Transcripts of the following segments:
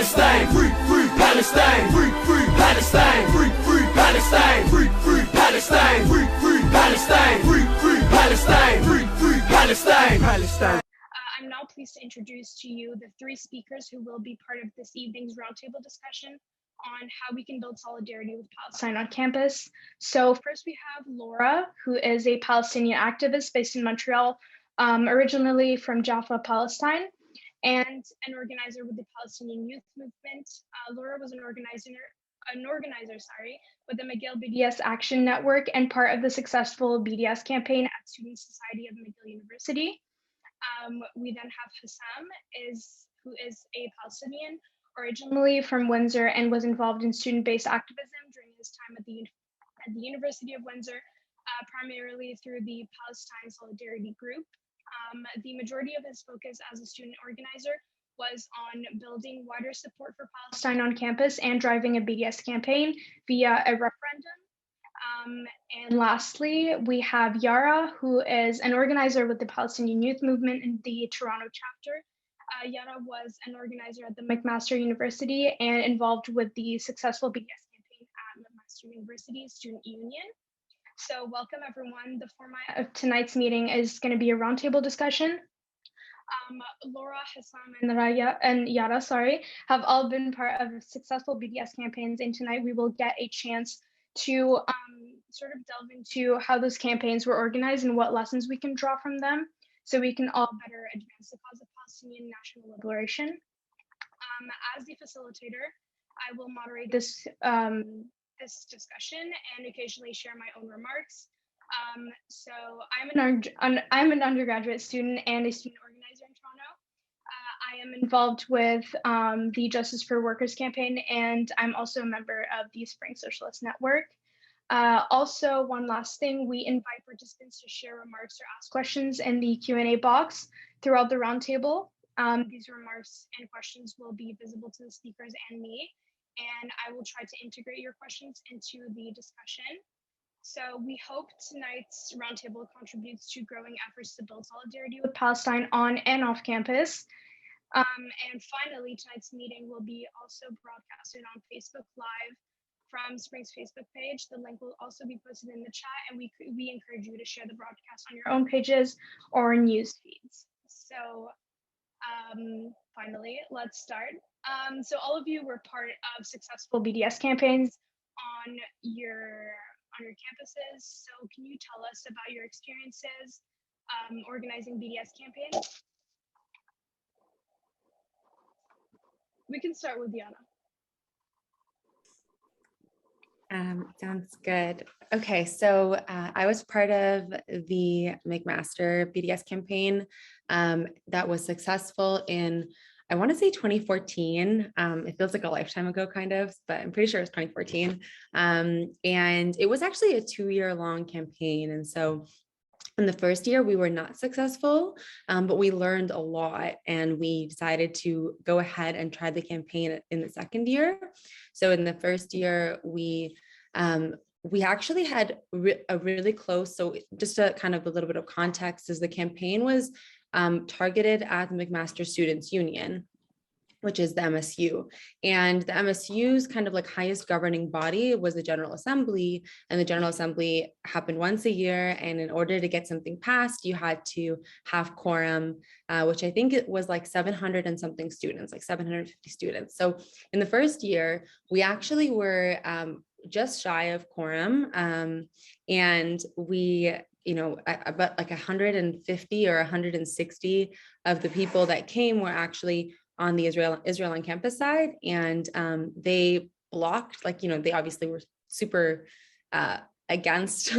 Palestine, free, free Palestine, free, free Palestine, free, free Palestine, free, free Palestine, free, free Palestine, free, free Palestine, free, free Palestine, Palestine. I'm now pleased to introduce to you the three speakers who will be part of this evening's roundtable discussion on how we can build solidarity with Palestine on campus. So first we have Laura, who is a Palestinian activist based in Montreal, originally from Jaffa, Palestine, and an organizer with the Palestinian Youth Movement. Laura was an organizer, with the Mcgill BDS Action Network and part of the successful BDS campaign at Student Society of Mcgill University. We then have Hossam, who is a Palestinian, originally from Windsor, and was involved in student-based activism during his time at the University of Windsor, primarily through the Palestine Solidarity Group. The majority of his focus as a student organizer was on building wider support for Palestine on campus and driving a BDS campaign via a referendum. And lastly, we have Yara, who is an organizer with the Palestinian Youth Movement in the Toronto chapter. Yara was an organizer at the McMaster University and involved with the successful BDS campaign at McMaster University Student Union. So welcome everyone. The format of tonight's meeting is going to be a roundtable discussion. Laura, Hossam, and Yara, have all been part of successful BDS campaigns, and tonight we will get a chance to sort of delve into how those campaigns were organized and what lessons we can draw from them, so we can all better advance the cause of Palestinian national liberation. As the facilitator, I will moderate this this discussion and occasionally share my own remarks. So I'm an undergraduate student and a student organizer in Toronto. I am involved with the Justice for Workers campaign, and I'm also a member of the Spring Socialist Network. Also, one last thing, we invite participants to share remarks or ask questions in the Q&A box throughout the roundtable. These remarks and questions will be visible to the speakers and me, and I will try to integrate your questions into the discussion. So we hope tonight's roundtable contributes to growing efforts to build solidarity with Palestine on and off campus. And finally, tonight's meeting will be also broadcasted on Facebook Live from Spring's Facebook page. The link will also be posted in the chat, and we encourage you to share the broadcast on your own pages or news feeds. So finally, let's start. So all of you were part of successful BDS campaigns on your campuses. So can you tell us about your experiences organizing BDS campaigns? We can start with Yara. Sounds good. Okay, so I was part of the McMaster BDS campaign that was successful in, I want to say 2014. It feels like a lifetime ago, kind of, but I'm pretty sure it was 2014. And it was actually a 2-year-long campaign. And so in the first year, we were not successful, but we learned a lot, and we decided to go ahead and try the campaign in the second year. So in the first year, we actually had a really close, so just a kind of a little bit of context, is the campaign was targeted at the McMaster Students Union, which is the MSU. And the MSU's kind of like highest governing body was the General Assembly, and the General Assembly happened once a year. And in order to get something passed, you had to have quorum, which I think it was like 700 and something students, like 750 students. So in the first year, we actually were just shy of quorum, and we, about like 150 or 160 of the people that came were actually on the Israel on campus side, and they blocked, they obviously were super against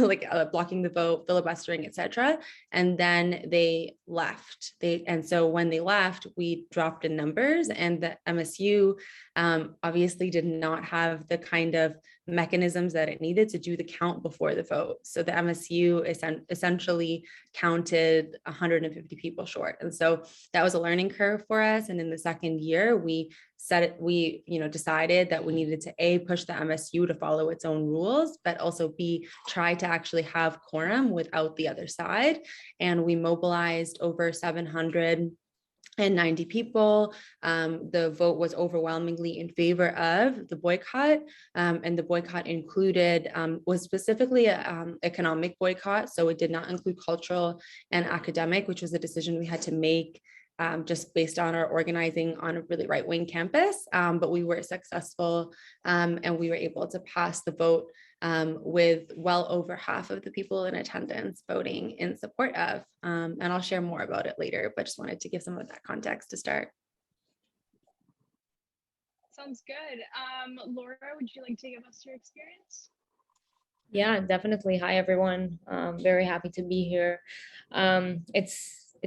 blocking the vote, filibustering, etc. And then they left. And so when they left, we dropped in numbers, and the MSU obviously did not have the kind of mechanisms that it needed to do the count before the vote. So the MSU essentially counted 150 people short. And so that was a learning curve for us. And in the second year, we decided that we needed to A, push the MSU to follow its own rules, but also B, try to actually have quorum without the other side. And we mobilized over 700 and 90 people. The vote was overwhelmingly in favor of the boycott, and the boycott included, was specifically an economic boycott, so it did not include cultural and academic, which was a decision we had to make just based on our organizing on a really right-wing campus, but we were successful, and we were able to pass the vote with well over half of the people in attendance voting in support of, and I'll share more about it later, but just wanted to give some of that context to start. Sounds good. Laura, would you like to give us your experience? Yeah, definitely. Hi, everyone. Very happy to be here.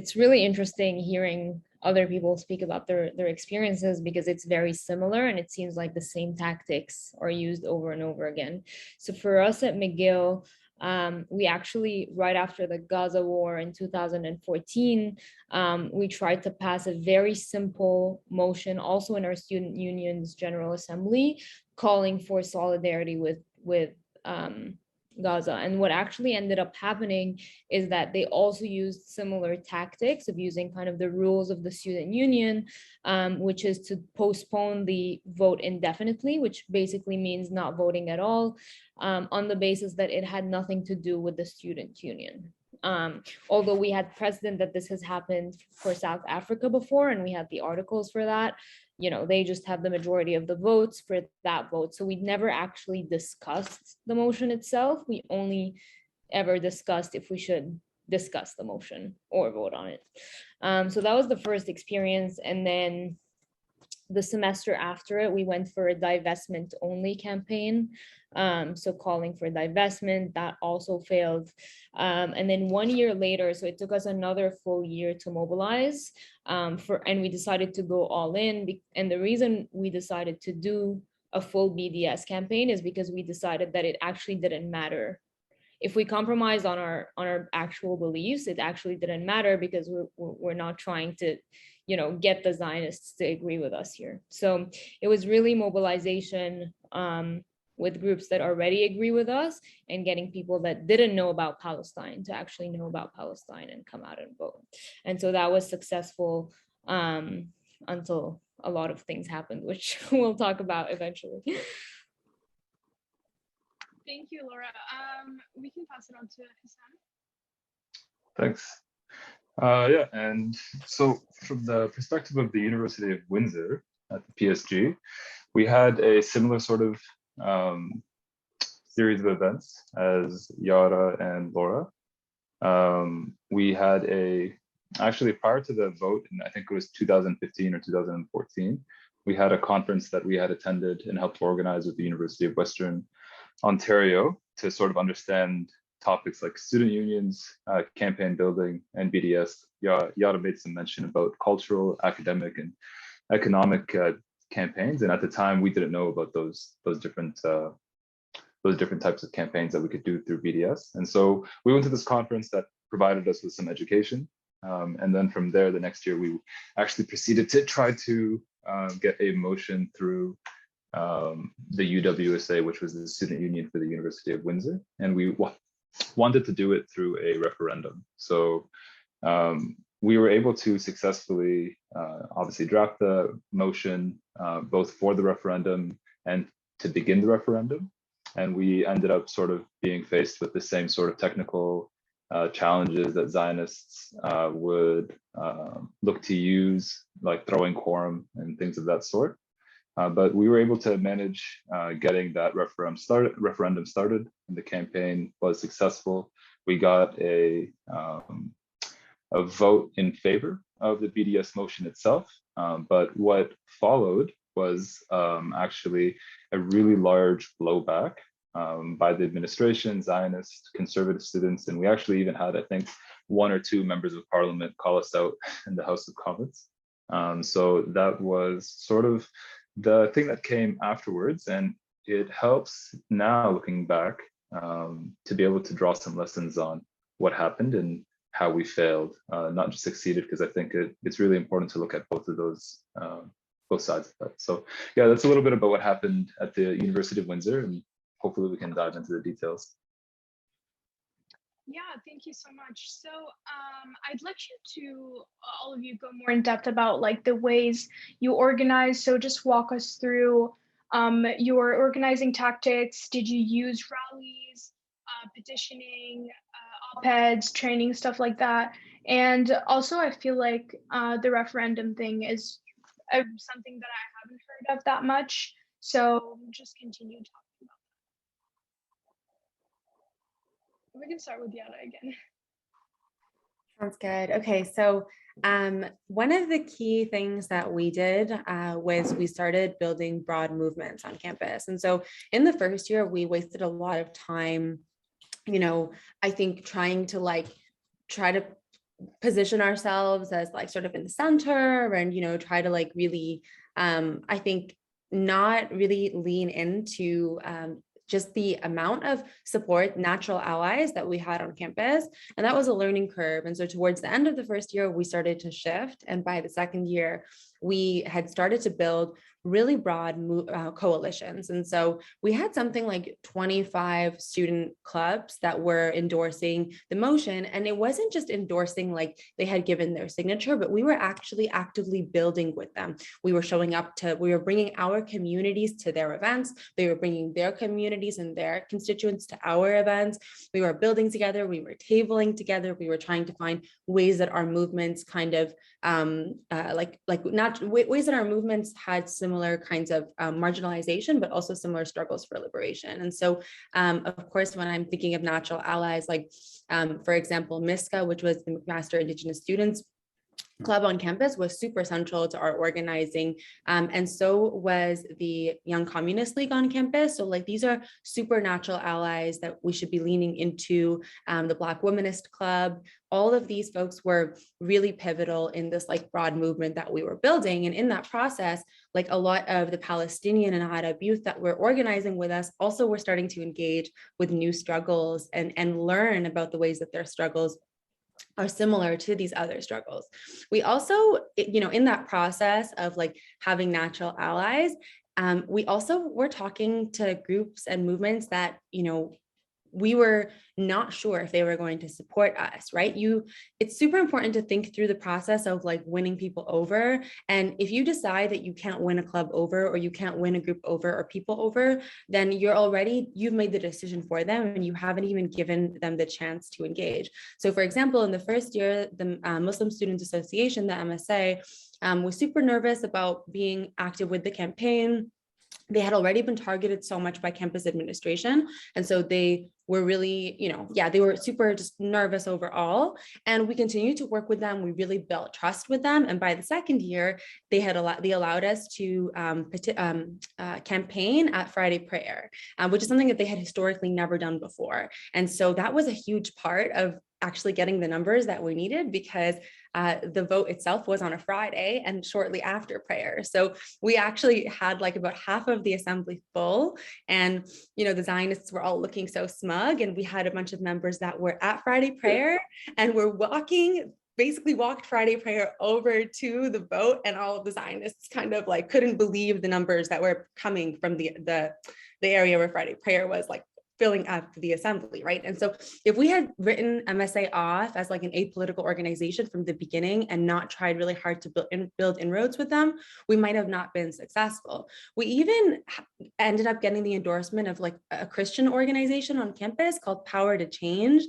It's really interesting hearing other people speak about their experiences, because it's very similar and it seems like the same tactics are used over and over again. So for us at McGill, we actually, right after the Gaza war in 2014, we tried to pass a very simple motion also in our student union's General Assembly, calling for solidarity with Gaza. And what actually ended up happening is that they also used similar tactics of using kind of the rules of the student union, which is to postpone the vote indefinitely, which basically means not voting at all, on the basis that it had nothing to do with the student union. Although we had precedent that this has happened for South Africa before, and we had the articles for that, you know, they just have the majority of the votes for that vote. So we never actually discussed the motion itself. We only ever discussed if we should discuss the motion or vote on it. So that was the first experience. And then the semester after it, we went for a divestment only campaign. So calling for divestment, that also failed. And then 1 year later, so it took us another full year to mobilize, and we decided to go all in. And the reason we decided to do a full BDS campaign is because we decided that it actually didn't matter. If we compromised on our actual beliefs, it actually didn't matter, because we're not trying to, you know, get the Zionists to agree with us here. So it was really mobilization with groups that already agree with us, and getting people that didn't know about Palestine to actually know about Palestine and come out and vote. And so that was successful until a lot of things happened, which we'll talk about eventually. Thank you, Laura. We can pass it on to Hossam. Thanks. Yeah, and so from the perspective of the University of Windsor at the PSG, we had a similar sort of series of events as Yara and Laura. We had actually prior to the vote, and I think it was 2015 or 2014, we had a conference that we had attended and helped organize with the University of Western Ontario to sort of understand topics like student unions, campaign building, and BDS. Yara made some mention about cultural, academic, and economic campaigns, and at the time we didn't know about those different types of campaigns that we could do through BDS. And so we went to this conference that provided us with some education, and then from there, the next year, we actually proceeded to try to get a motion through the UWSA, which was the student union for the University of Windsor, and we wanted to do it through a referendum. So we were able to successfully, obviously, draft the motion both for the referendum and to begin the referendum. And we ended up sort of being faced with the same sort of technical challenges that Zionists would look to use, like throwing quorum and things of that sort. But we were able to manage getting that referendum started, and the campaign was successful. We got a vote in favor of the BDS motion itself, but what followed was actually a really large blowback by the administration, Zionist, conservative students, and we actually even had, I think, 1 or 2 members of parliament call us out in the House of Commons. So that was sort of the thing that came afterwards, and it helps now, looking back, to be able to draw some lessons on what happened and how we failed, not just succeeded, because I think it's really important to look at both of those, both sides of that. So yeah, that's a little bit about what happened at the University of Windsor, and hopefully we can dive into the details. Yeah, thank you so much. So I'd like you to, all of you, go more in depth about like the ways you organize. So just walk us through your organizing tactics. Did you use rallies, petitioning, op-eds, training, stuff like that? And also, I feel like the referendum thing is something that I haven't heard of that much. So just continue talking about it. We can start with Yara again. Sounds good. Okay, so one of the key things that we did was we started building broad movements on campus. And so in the first year, we wasted a lot of time, I think trying to try to position ourselves as like sort of in the center and, try to like really, I think not really lean into just the amount of support, natural allies that we had on campus. And that was a learning curve. And so towards the end of the first year, we started to shift. And by the second year, we had started to build really broad coalitions. And so we had something like 25 student clubs that were endorsing the motion. And it wasn't just endorsing like they had given their signature, but we were actually actively building with them. We were bringing our communities to their events. They were bringing their communities and their constituents to our events. We were building together. We were tabling together. We were trying to find ways that our movements kind of ways that our movements had similar kinds of marginalization, but also similar struggles for liberation. And so, of course, when I'm thinking of natural allies, like, for example, MISCA, which was the McMaster Indigenous Students Club on campus, was super central to our organizing. And so was the Young Communist League on campus. So like these are super natural allies that we should be leaning into. The Black Womanist Club, all of these folks were really pivotal in this like broad movement that we were building. And in that process, like a lot of the Palestinian and Arab youth that were organizing with us also were starting to engage with new struggles and learn about the ways that their struggles are similar to these other struggles. We also, in that process of like having natural allies, we also were talking to groups and movements that, we were not sure if they were going to support us, right? It's super important to think through the process of like winning people over. And if you decide that you can't win a club over, or you can't win a group over or people over, then you've made the decision for them and you haven't even given them the chance to engage. So for example, in the first year, the Muslim Students Association, the MSA, was super nervous about being active with the campaign. They had already been targeted so much by campus administration. And so they were really, they were super just nervous overall. And we continued to work with them. We really built trust with them. And by the second year, they allowed us to campaign at Friday prayer, which is something that they had historically never done before. And so that was a huge part of actually getting the numbers that we needed, because the vote itself was on a Friday and shortly after prayer. So we actually had like about half of the assembly full, and the Zionists were all looking so smug, and we had a bunch of members that were at Friday prayer and were basically walked Friday prayer over to the vote, and all of the Zionists kind of like couldn't believe the numbers that were coming from the area where Friday prayer was like filling up the assembly, right? And so if we had written MSA off as like an apolitical organization from the beginning and not tried really hard to build inroads with them, we might have not been successful. We even ended up getting the endorsement of like a Christian organization on campus called Power to Change,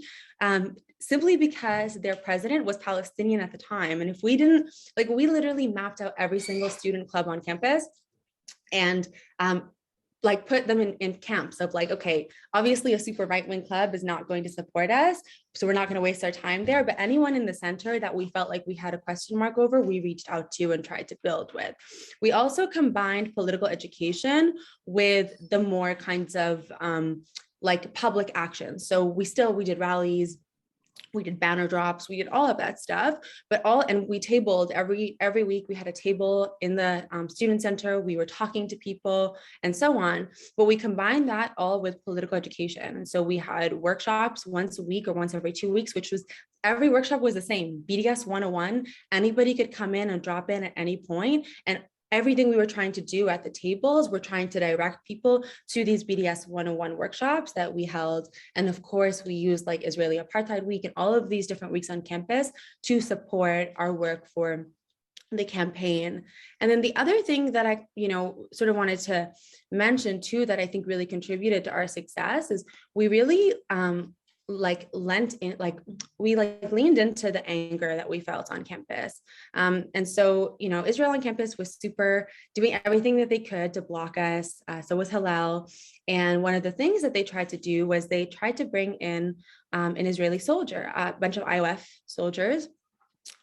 simply because their president was Palestinian at the time. And if we didn't, like, we literally mapped out every single student club on campus and like put them in camps of like, okay, obviously a super right-wing club is not going to support us, so we're not going to waste our time there. But anyone in the center that we felt like we had a question mark over, we reached out to and tried to build with. We also combined political education with the more kinds of like public action. So we did rallies, we did banner drops, we did all of that stuff, and we tabled every week. We had a table in the student center. We were talking to people and so on, but we combined that all with political education. And so we had workshops once a week or once every 2 weeks, which was, every workshop was the same, BDS 101. Anybody could come in and drop in at any point, and everything we were trying to do at the tables, we're trying to direct people to these BDS 101 workshops that we held. And of course, we used like Israeli Apartheid Week and all of these different weeks on campus to support our work for the campaign. And then the other thing that I, sort of wanted to mention too, that I think really contributed to our success is we really leaned into the anger that we felt on campus. And so, Israel on campus was doing everything that they could to block us. So was Hillel. And one of the things that they tried to do was they tried to bring in an Israeli soldier, a bunch of IOF soldiers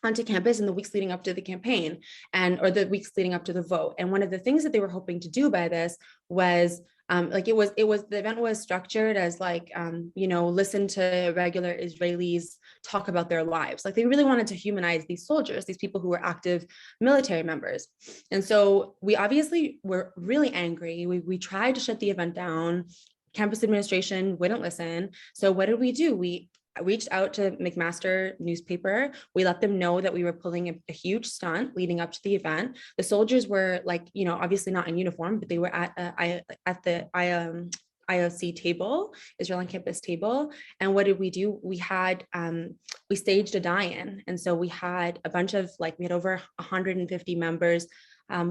onto campus in the weeks leading up to the campaign or the weeks leading up to the vote. And one of the things that they were hoping to do by this was the event was structured as listen to regular Israelis talk about their lives. Like they really wanted to humanize these soldiers, these people who were active military members. And so we obviously were really angry. We tried to shut the event down. Campus administration wouldn't listen. So what did we do? We reached out to McMaster newspaper. We let them know that we were pulling a huge stunt leading up to the event. The soldiers were obviously not in uniform, but they were at the IOC table, Israel on campus table. And what did we do? We staged a die-in. And so we had a bunch of we had over 150 members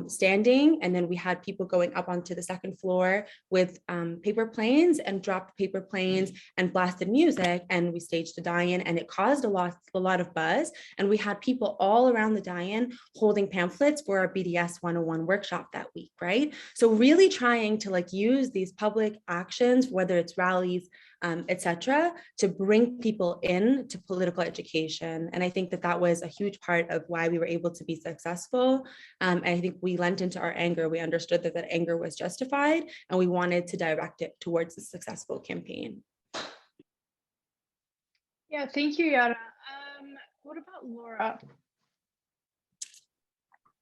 standing, and then we had people going up onto the second floor with paper planes and dropped paper planes and blasted music, and we staged a die-in, and it caused a lot of buzz. And we had people all around the die-in holding pamphlets for our BDS 101 workshop that week, right? So really trying to use these public actions, whether it's rallies, etc., to bring people in to political education. And I think that was a huge part of why we were able to be successful. And I think we lent into our anger. We understood that anger was justified, and we wanted to direct it towards a successful campaign. Yeah, thank you, Yara. What about Laura?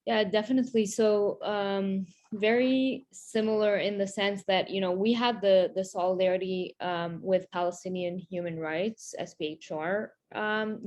Yeah, definitely. So very similar in the sense that, we had the solidarity with Palestinian human rights, SPHR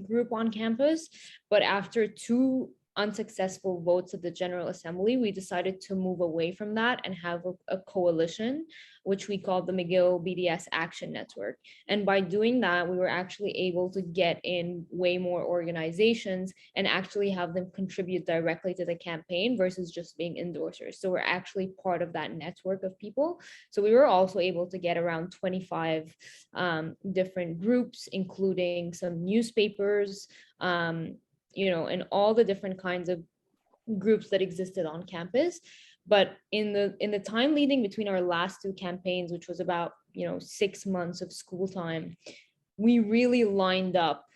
group on campus. But after 2 unsuccessful votes at the General Assembly, we decided to move away from that and have a coalition, which we called the Mcgill BDS Action Network. And by doing that, we were actually able to get in way more organizations and actually have them contribute directly to the campaign versus just being endorsers. So we're actually part of that network of people. So we were also able to get around 25 different groups, including some newspapers, and all the different kinds of groups that existed on campus. But in the time leading between our last 2 campaigns, which was about 6 months of school time, we really lined up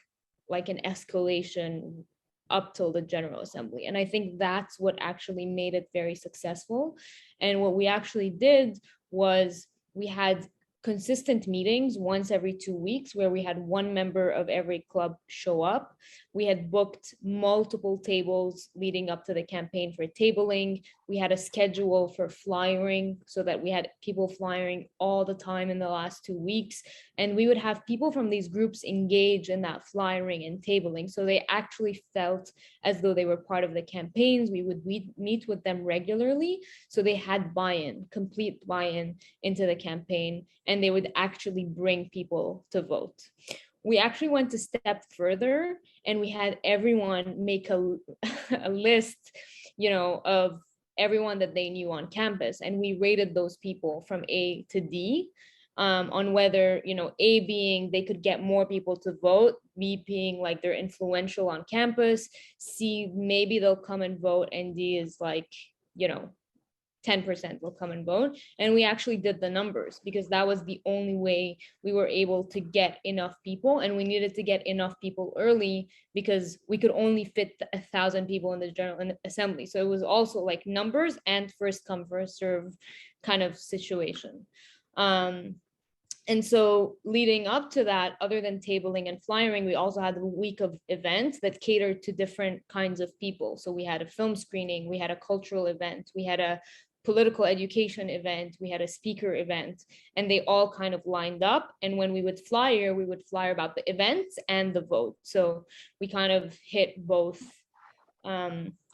like an escalation up till the General Assembly. And I think that's what actually made it very successful. And what we actually did was we had consistent meetings once every 2 weeks where we had one member of every club show up. We had booked multiple tables leading up to the campaign for tabling. We had a schedule for flyering so that we had people flyering all the time in the last 2 weeks. And we would have people from these groups engage in that flyering and tabling. So they actually felt as though they were part of the campaigns. We would meet with them regularly. So they had buy-in, complete buy-in into the campaign, and they would actually bring people to vote. We actually went a step further, and we had everyone make a list, of everyone that they knew on campus. And we rated those people from A to D on whether, A being they could get more people to vote, B being they're influential on campus, C, maybe they'll come and vote, and D is 10% will come and vote. And we actually did the numbers because that was the only way we were able to get enough people. And we needed to get enough people early because we could only fit 1,000 people in the General Assembly. So it was also numbers and first come, first serve kind of situation. And so leading up to that, other than tabling and flyering, we also had a week of events that catered to different kinds of people. So we had a film screening, we had a cultural event, we had a political education event, we had a speaker event, and they all kind of lined up. And when we would flyer about the events and the vote. So we kind of hit both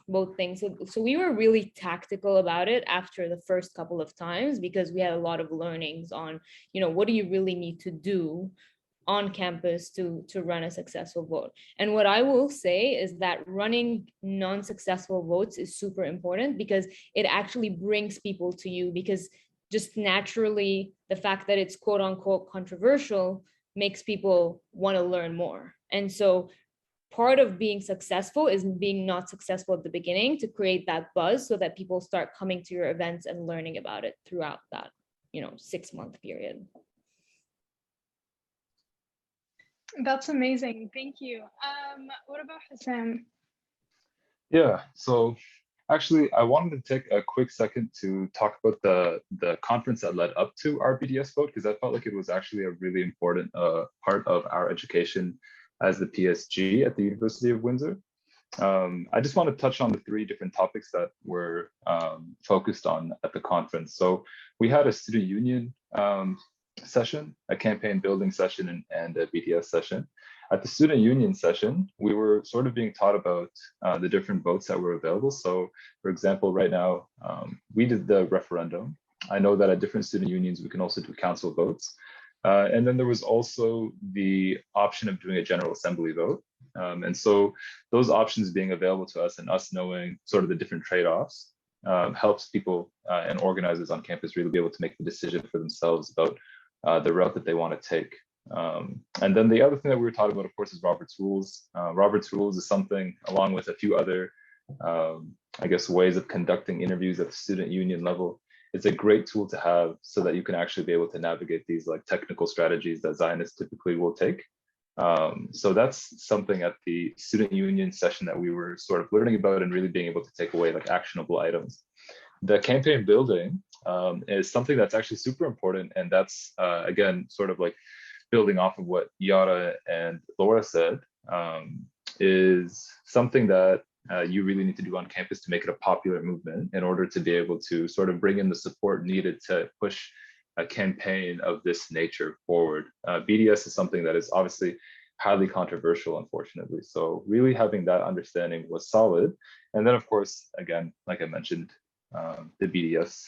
both things. So we were really tactical about it after the first couple of times, because we had a lot of learnings on, what do you really need to do on campus to run a successful vote. And what I will say is that running non-successful votes is super important, because it actually brings people to you, because just naturally the fact that it's quote unquote controversial makes people want to learn more. And so part of being successful is being not successful at the beginning, to create that buzz so that people start coming to your events and learning about it throughout that 6-month period. That's amazing. Thank you. What about Hossam? Yeah, so actually, I wanted to take a quick second to talk about the conference that led up to our BDS vote, because I felt like it was actually a really important part of our education as the PSG at the University of Windsor. I just want to touch on the 3 different topics that were focused on at the conference. So we had a student union session, a campaign building session, and a BDS session. At the student union session, we were sort of being taught about the different votes that were available. So for example, right now, we did the referendum. I know that at different student unions, we can also do council votes. And then there was also the option of doing a general assembly vote. And so those options being available to us and us knowing sort of the different trade-offs helps people and organizers on campus really be able to make the decision for themselves about the route that they want to take. And then the other thing that we were taught about, of course, is Robert's Rules. Robert's Rules is something, along with a few other, I guess, ways of conducting interviews at the student union level. It's a great tool to have so that you can actually be able to navigate these like technical strategies that Zionists typically will take. So that's something at the student union session that we were sort of learning about and really being able to take away like actionable items. The campaign building is something that's actually super important. And that's, again, sort of like building off of what Yara and Laura said, is something that you really need to do on campus to make it a popular movement in order to be able to sort of bring in the support needed to push a campaign of this nature forward. BDS is something that is obviously highly controversial, unfortunately. So really having that understanding was solid. And then of course, again, like I mentioned, the BDS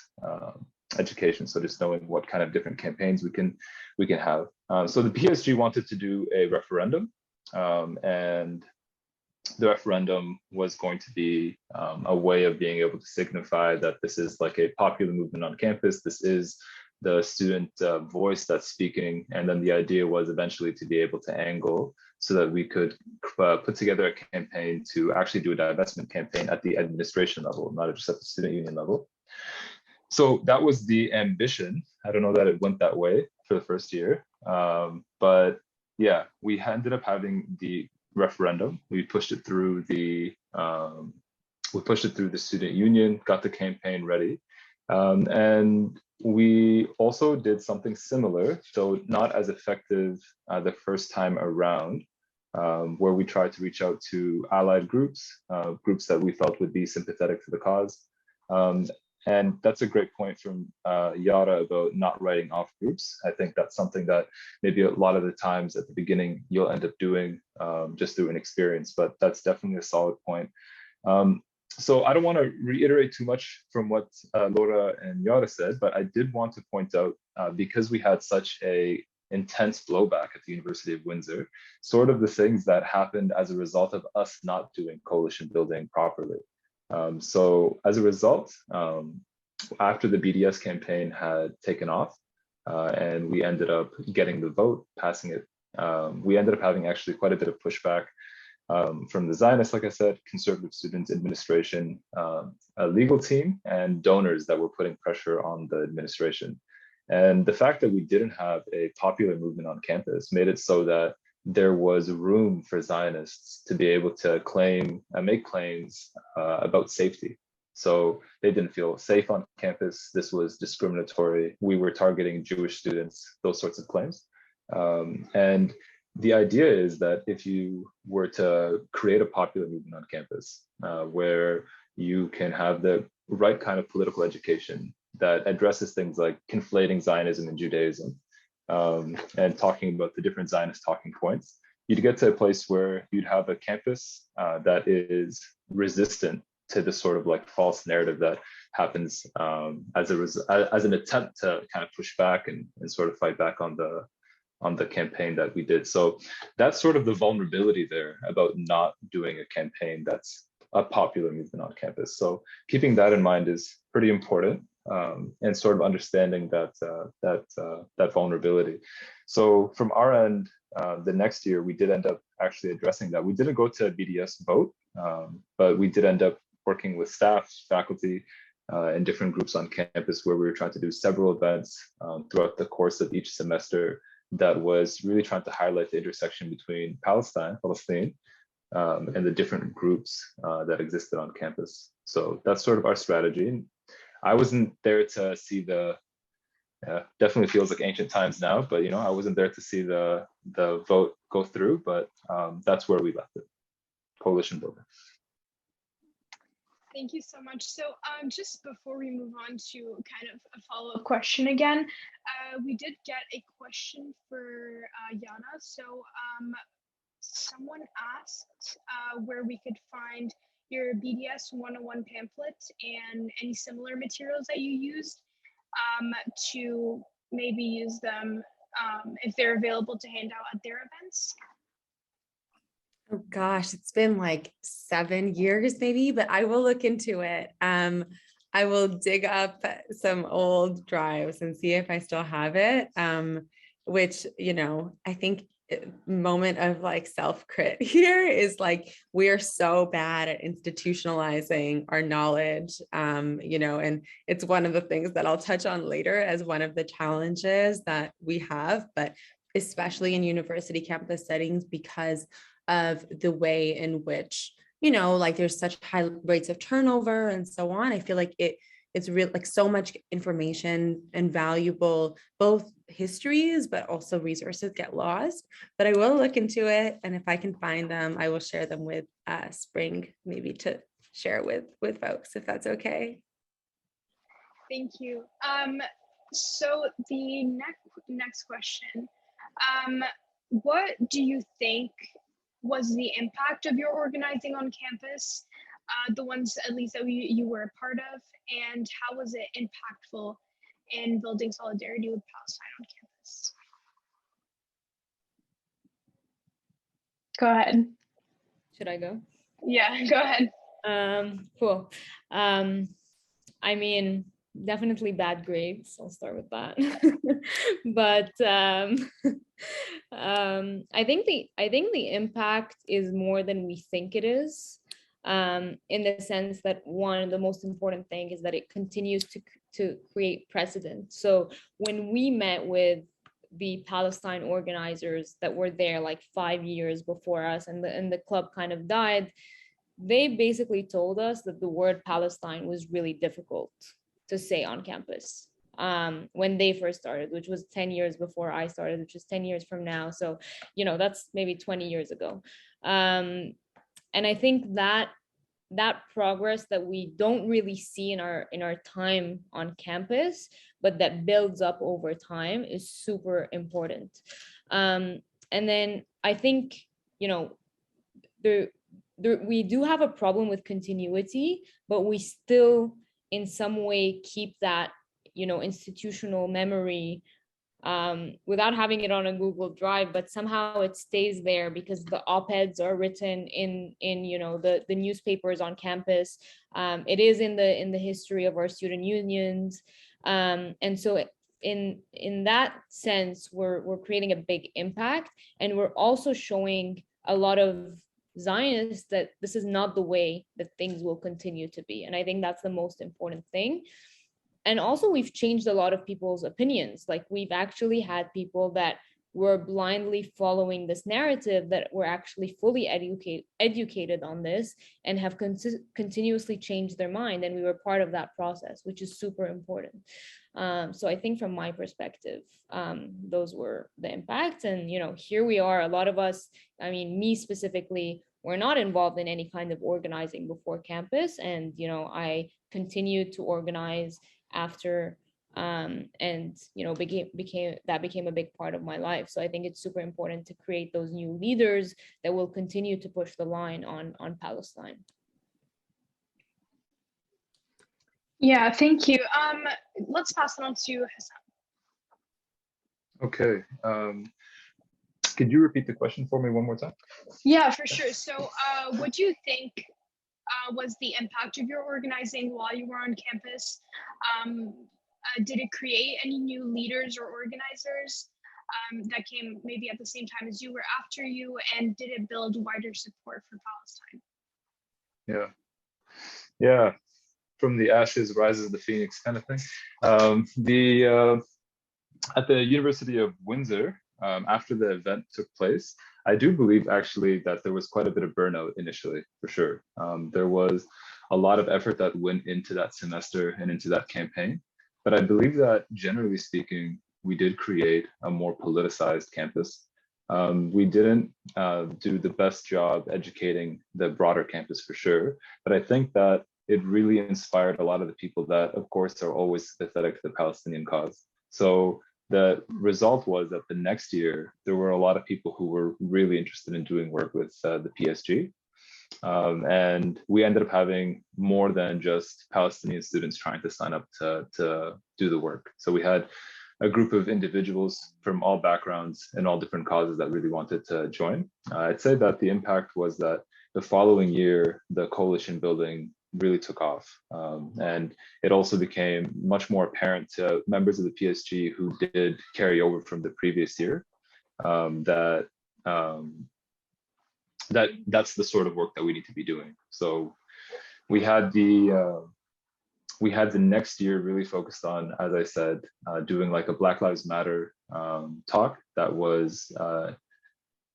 education. So just knowing what kind of different campaigns we can have. So the PSG wanted to do a referendum, and the referendum was going to be a way of being able to signify that this is like a popular movement on campus. This is the student voice that's speaking. And then the idea was eventually to be able to angle so that we could put together a campaign to actually do a divestment campaign at the administration level, not just at the student union level. So that was the ambition. I don't know that it went that way for the first year, but yeah, we ended up having the referendum. We pushed it through the student union, got the campaign ready, and we also did something similar, though not as effective the first time around, where we tried to reach out to allied groups, groups that we felt would be sympathetic to the cause. And that's a great point from Yara about not writing off groups. I think that's something that maybe a lot of the times at the beginning you'll end up doing just through an experience, but that's definitely a solid point. So I don't want to reiterate too much from what Laura and Yara said, but I did want to point out, because we had such a intense blowback at the University of Windsor, sort of the things that happened as a result of us not doing coalition building properly. So as a result, after the BDS campaign had taken off and we ended up getting the vote, passing it, we ended up having actually quite a bit of pushback from the Zionists, like I said, conservative students, administration, a legal team, and donors that were putting pressure on the administration. And the fact that we didn't have a popular movement on campus made it so that there was room for Zionists to be able to claim and make claims about safety. So they didn't feel safe on campus. This was discriminatory. We were targeting Jewish students, those sorts of claims. And the idea is that if you were to create a popular movement on campus where you can have the right kind of political education that addresses things like conflating Zionism and Judaism, and talking about the different Zionist talking points, you'd get to a place where you'd have a campus that is resistant to this sort of like false narrative that happens as an attempt to kind of push back and sort of fight back on the campaign that we did. So that's sort of the vulnerability there about not doing a campaign that's a popular movement on campus. So keeping that in mind is pretty important, and sort of understanding that vulnerability. So from our end, the next year we did end up actually addressing that. We didn't go to BDS Vote, but we did end up working with staff, faculty, and different groups on campus where we were trying to do several events throughout the course of each semester that was really trying to highlight the intersection between Palestine, and the different groups that existed on campus. So that's sort of our strategy. I wasn't there to see definitely feels like ancient times now, but I wasn't there to see the vote go through, but that's where we left it, coalition building. Thank you so much. So just before we move on to kind of a follow-up question again, we did get a question for Yara. So someone asked where we could find your BDS 101 pamphlet and any similar materials that you used to maybe use them if they're available to hand out at their events. Oh gosh, it's been like 7 years maybe, but I will look into it. I will dig up some old drives and see if I still have it, which, I think moment of like self-crit here is like, we are so bad at institutionalizing our knowledge, and it's one of the things that I'll touch on later as one of the challenges that we have, but especially in university campus settings because of the way in which, like there's such high rates of turnover and so on. I feel like it's real, like so much information and valuable, both histories, but also resources get lost. But I will look into it. And if I can find them, I will share them with Spring, maybe to share with folks, if that's okay. Thank you. So the next question, what do you think was the impact of your organizing on campus, the ones at least that you were a part of, and how was it impactful in building solidarity with Palestine on campus? Go ahead. Should I go? Yeah, go ahead. Cool. I mean, definitely bad grades. I'll start with that. But I think the impact is more than we think it is. In the sense that one, the most important thing is that it continues to create precedent. So when we met with the Palestine organizers that were there like 5 years before us, and the club kind of died, they basically told us that the word Palestine was really difficult to say on campus when they first started, which was 10 years before I started, which is 10 years from now. So, that's maybe 20 years ago. And I think that progress that we don't really see in our time on campus, but that builds up over time, is super important. And then I think, we do have a problem with continuity, but we still in some way keep that, institutional memory without having it on a Google Drive, but somehow it stays there because the op-eds are written in the newspapers on campus. It is in the history of our student unions, and so in that sense, we're creating a big impact, and we're also showing a lot of Zionists that this is not the way that things will continue to be, and I think that's the most important thing. And also, we've changed a lot of people's opinions. Like, we've actually had people that were blindly following this narrative that were actually fully educated on this and have continuously changed their mind. And we were part of that process, which is super important. So I think from my perspective, those were the impacts. And, here we are, a lot of us, I mean, me specifically, we're not involved in any kind of organizing before campus. And, I continued to organize after and became a big part of my life. So I think it's super important to create those new leaders that will continue to push the line on Palestine. Yeah, thank you. Let's pass it on to Hossam. Okay. Could you repeat the question for me one more time? Yeah, for sure. So what do you think was the impact of your organizing while you were on campus? Did it create any new leaders or organizers that came maybe at the same time as you or after you? And did it build wider support for Palestine? Yeah. Yeah. From the ashes rises the phoenix kind of thing. At the University of Windsor, after the event took place, I do believe actually that there was quite a bit of burnout initially, for sure. There was a lot of effort that went into that semester and into that campaign. But I believe that generally speaking, we did create a more politicized campus. We didn't do the best job educating the broader campus for sure, but I think that it really inspired a lot of the people that, of course, are always sympathetic to the Palestinian cause. So the result was that the next year, there were a lot of people who were really interested in doing work with the PSG. And we ended up having more than just Palestinian students trying to sign up to do the work. So we had a group of individuals from all backgrounds and all different causes that really wanted to join. I'd say that the impact was that the following year, the coalition building really took off. And it also became much more apparent to members of the PSG who did carry over from the previous year that's the sort of work that we need to be doing. So we had the next year really focused on, as I said, doing like a Black Lives Matter talk that was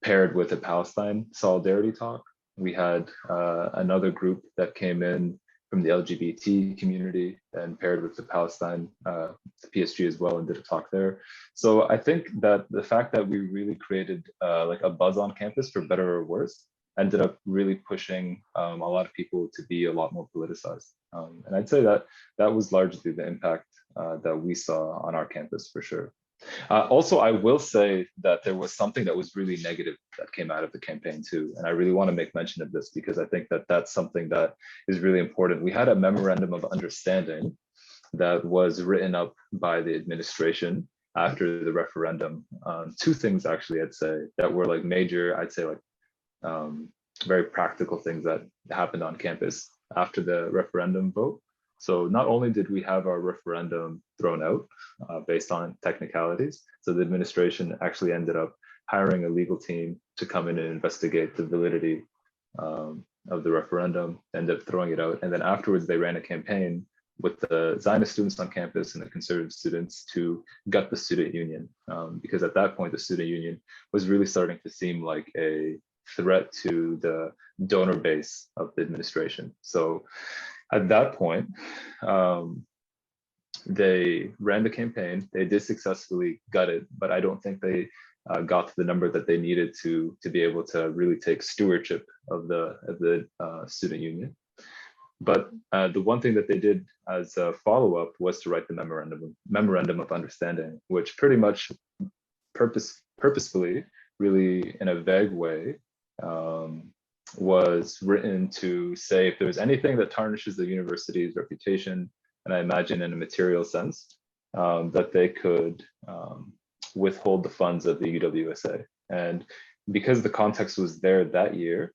paired with a Palestine solidarity talk. We had another group that came in from the LGBT community and paired with the Palestine PSG as well and did a talk there. So I think that the fact that we really created like a buzz on campus, for better or worse, ended up really pushing a lot of people to be a lot more politicized. And I'd say that that was largely the impact that we saw on our campus for sure. Also, I will say that there was something that was really negative that came out of the campaign too. And I really want to make mention of this because I think that that's something that is really important. We had a memorandum of understanding that was written up by the administration after the referendum. Two things actually, I'd say, that were like major, I'd say like very practical things that happened on campus after the referendum vote. So not only did we have our referendum thrown out based on technicalities, so the administration actually ended up hiring a legal team to come in and investigate the validity of the referendum, ended up throwing it out. And then afterwards, they ran a campaign with the Zionist students on campus and the conservative students to gut the student union. Because at that point, the student union was really starting to seem like a threat to the donor base of the administration. So at that point, they ran the campaign. They did successfully gut it, but I don't think they got to the number that they needed to be able to really take stewardship of the student union. But the one thing that they did as a follow-up was to write the memorandum of understanding, which pretty much purposefully, really in a vague way, was written to say if there's anything that tarnishes the university's reputation, and I imagine in a material sense, that they could withhold the funds of the UWSA. And because the context was there that year,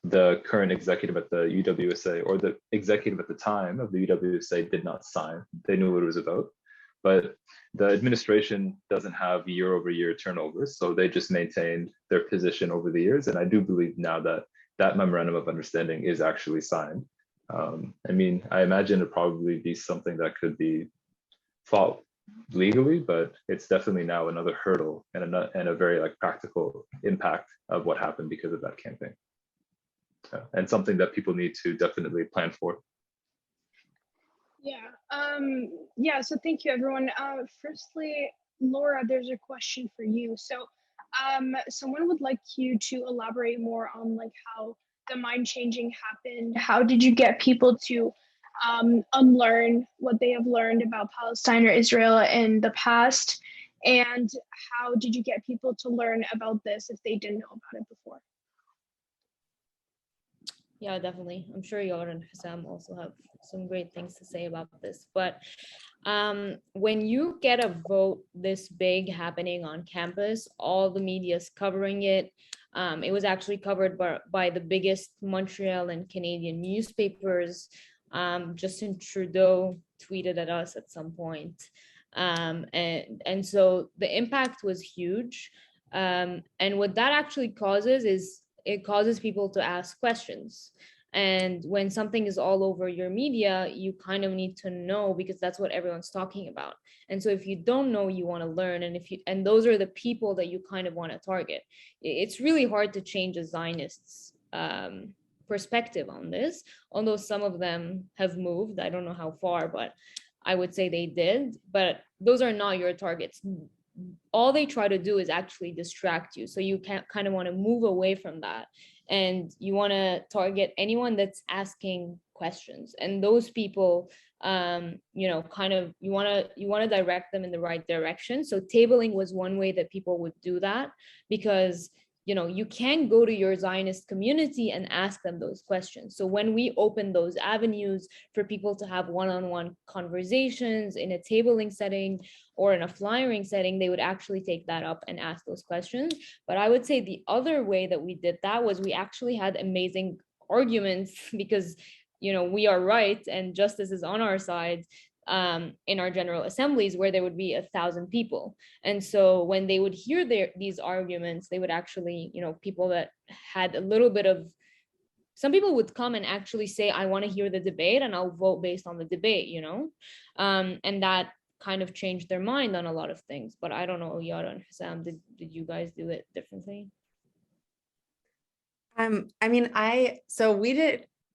the current executive at the UWSA, or the executive at the time of the UWSA, did not sign. They knew what it was about. But the administration doesn't have year-over-year turnover, so they just maintained their position over the years. And I do believe now that that memorandum of understanding is actually signed. I mean, I imagine it'd probably be something that could be fought legally, but it's definitely now another hurdle and a very like practical impact of what happened because of that campaign. And something that people need to definitely plan for. Yeah, so thank you, everyone. Firstly, Laura, there's a question for you. So someone would like you to elaborate more on like how the mind changing happened. How did you get people to unlearn what they have learned about Palestine or Israel in the past? And how did you get people to learn about this if they didn't know about it before? Yeah, definitely. I'm sure Yara and Hossam also have some great things to say about this. But when you get a vote this big happening on campus, all the media's covering it. It was actually covered by the biggest Montreal and Canadian newspapers. Justin Trudeau tweeted at us at some point. And so the impact was huge. And what that actually causes is it causes people to ask questions. And when something is all over your media, you kind of need to know because that's what everyone's talking about. And so if you don't know, you want to learn. And those are the people that you kind of want to target. It's really hard to change a Zionist's perspective on this, although some of them have moved. I don't know how far, but I would say they did. But those are not your targets. All they try to do is actually distract you. So you can't kind of want to move away from that. And you want to target anyone that's asking questions. And those people, you know, kind of you want to direct them in the right direction. So tabling was one way that people would do that, because you know, you can go to your Zionist community and ask them those questions. So when we open those avenues for people to have one-on-one conversations in a tabling setting or in a flyering setting, they would actually take that up and ask those questions. But I would say the other way that we did that was we actually had amazing arguments because, you know, we are right and justice is on our side. In our general assemblies where there would be 1,000 people. And so when they would hear these arguments, they would actually, you know, people that had a little bit of, some people would come and actually say, I want to hear the debate and I'll vote based on the debate, you know, and that kind of changed their mind on a lot of things. But I don't know, Yara and Hossam, did you guys do it differently? I mean,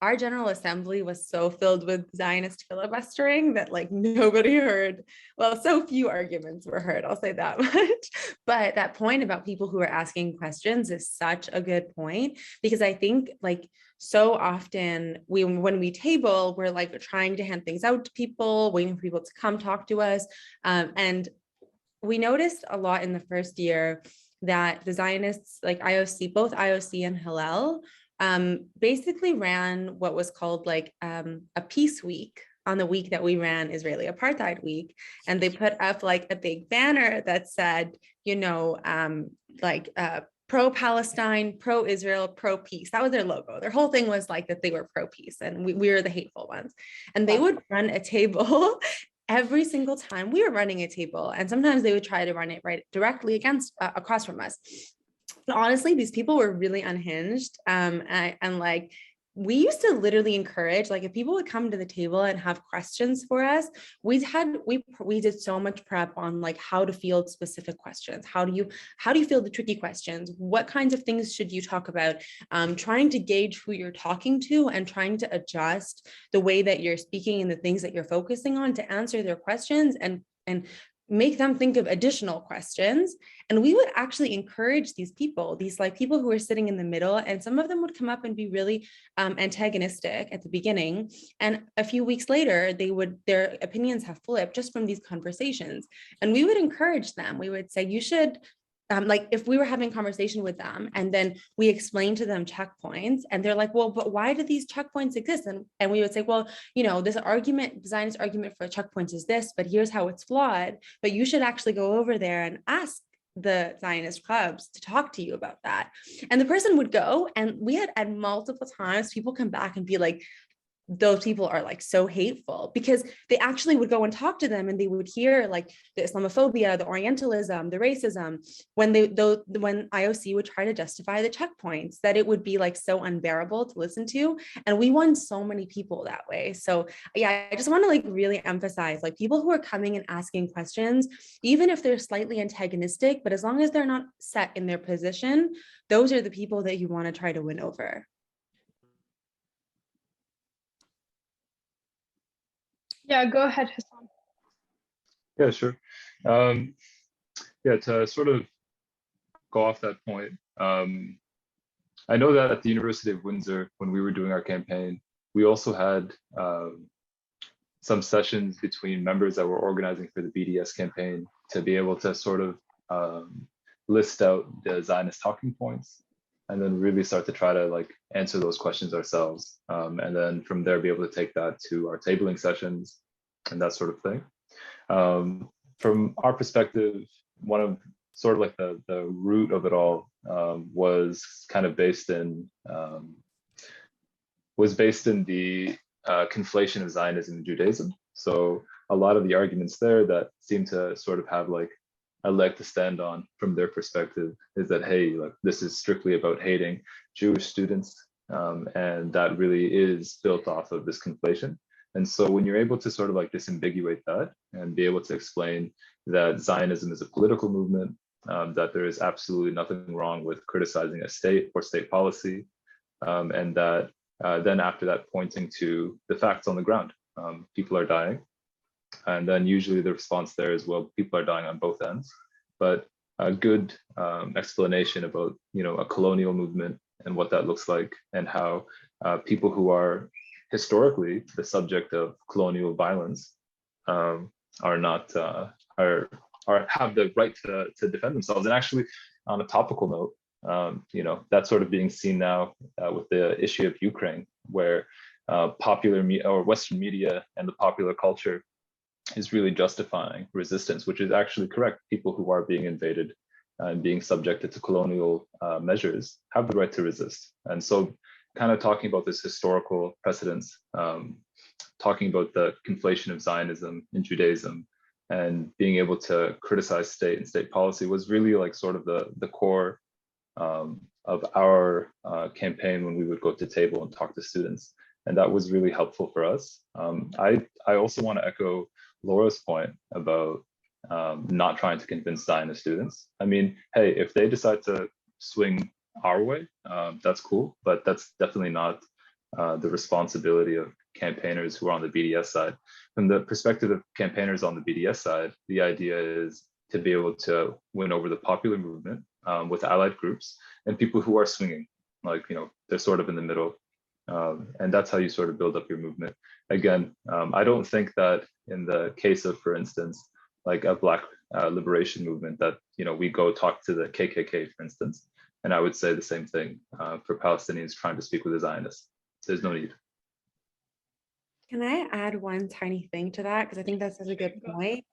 our General Assembly was so filled with Zionist filibustering that like nobody heard, well, so few arguments were heard, I'll say that much. But that point about people who are asking questions is such a good point, because I think like so often when we table, we're like trying to hand things out to people, waiting for people to come talk to us. And we noticed a lot in the first year that the Zionists, like IOC, both IOC and Hillel, basically ran what was called like a peace week on the week that we ran Israeli Apartheid Week. And they put up like a big banner that said, you know, pro-Palestine, pro-Israel, pro-peace. That was their logo. Their whole thing was like that they were pro-peace and we were the hateful ones. And they would run a table every single time we were running a table. And sometimes they would try to run it right directly across from us. And honestly, these people were really unhinged. And like, we used to literally encourage, like if people would come to the table and have questions for us, we did so much prep on like how to field specific questions. How do you field the tricky questions? What kinds of things should you talk about? Trying to gauge who you're talking to and trying to adjust the way that you're speaking and the things that you're focusing on to answer their questions and make them think of additional questions. And we would actually encourage these like people who are sitting in the middle, and some of them would come up and be really antagonistic at the beginning. And a few weeks later, their opinions have flipped just from these conversations. And we would encourage them. We would say, you should, like if we were having a conversation with them and then we explained to them checkpoints and they're like, well, but why do these checkpoints exist? And we would say, well, you know, this argument, Zionist argument for checkpoints is this, but here's how it's flawed. But you should actually go over there and ask the Zionist clubs to talk to you about that. And the person would go, and we had at multiple times people come back and be like, those people are like so hateful, because they actually would go and talk to them and they would hear like the Islamophobia, the Orientalism, the racism, when IOC would try to justify the checkpoints, that it would be like so unbearable to listen to. And we won so many people that way. So yeah, I just want to like really emphasize like people who are coming and asking questions, even if they're slightly antagonistic, but as long as they're not set in their position, those are the people that you want to try to win over. Yeah, go ahead, Hossam. Yeah, sure. Yeah, to sort of go off that point, I know that at the University of Windsor, when we were doing our campaign, we also had some sessions between members that were organizing for the BDS campaign to be able to sort of list out the Zionist talking points. and then really start to try to like answer those questions ourselves. And then from there, be able to take that to our tabling sessions and that sort of thing. From our perspective, one of sort of like the root of it all was kind of based in the conflation of Zionism and Judaism. So a lot of the arguments there that seem to sort of have like a leg to stand on from their perspective is that, hey, like this is strictly about hating Jewish students, and that really is built off of this conflation. And so when you're able to sort of like disambiguate that and be able to explain that Zionism is a political movement, that there is absolutely nothing wrong with criticizing a state or state policy, and that then after that pointing to the facts on the ground, people are dying. And then usually the response there is, well, people are dying on both ends. But a good explanation about, you know, a colonial movement and what that looks like, and how people who are historically the subject of colonial violence are not have the right to defend themselves. And actually, on a topical note, you know, that's sort of being seen now with the issue of Ukraine, where popular or Western media and the popular culture is really justifying resistance, which is actually correct. People who are being invaded and being subjected to colonial measures have the right to resist. And so kind of talking about this historical precedence, talking about the conflation of Zionism and Judaism, and being able to criticize state and state policy was really like sort of the core of our campaign when we would go to table and talk to students. And that was really helpful for us. I also want to echo Laura's point about not trying to convince Zionist students. I mean, hey, if they decide to swing our way, that's cool, but that's definitely not the responsibility of campaigners who are on the BDS side. From the perspective of campaigners on the BDS side, the idea is to be able to win over the popular movement with allied groups and people who are swinging, like, you know, they're sort of in the middle. And that's how you sort of build up your movement. Again, I don't think that in the case of, for instance, like a Black liberation movement, that, you know, we go talk to the KKK, for instance. And I would say the same thing for Palestinians trying to speak with a Zionist. There's no need. Can I add one tiny thing to that? Because I think that's such a good point.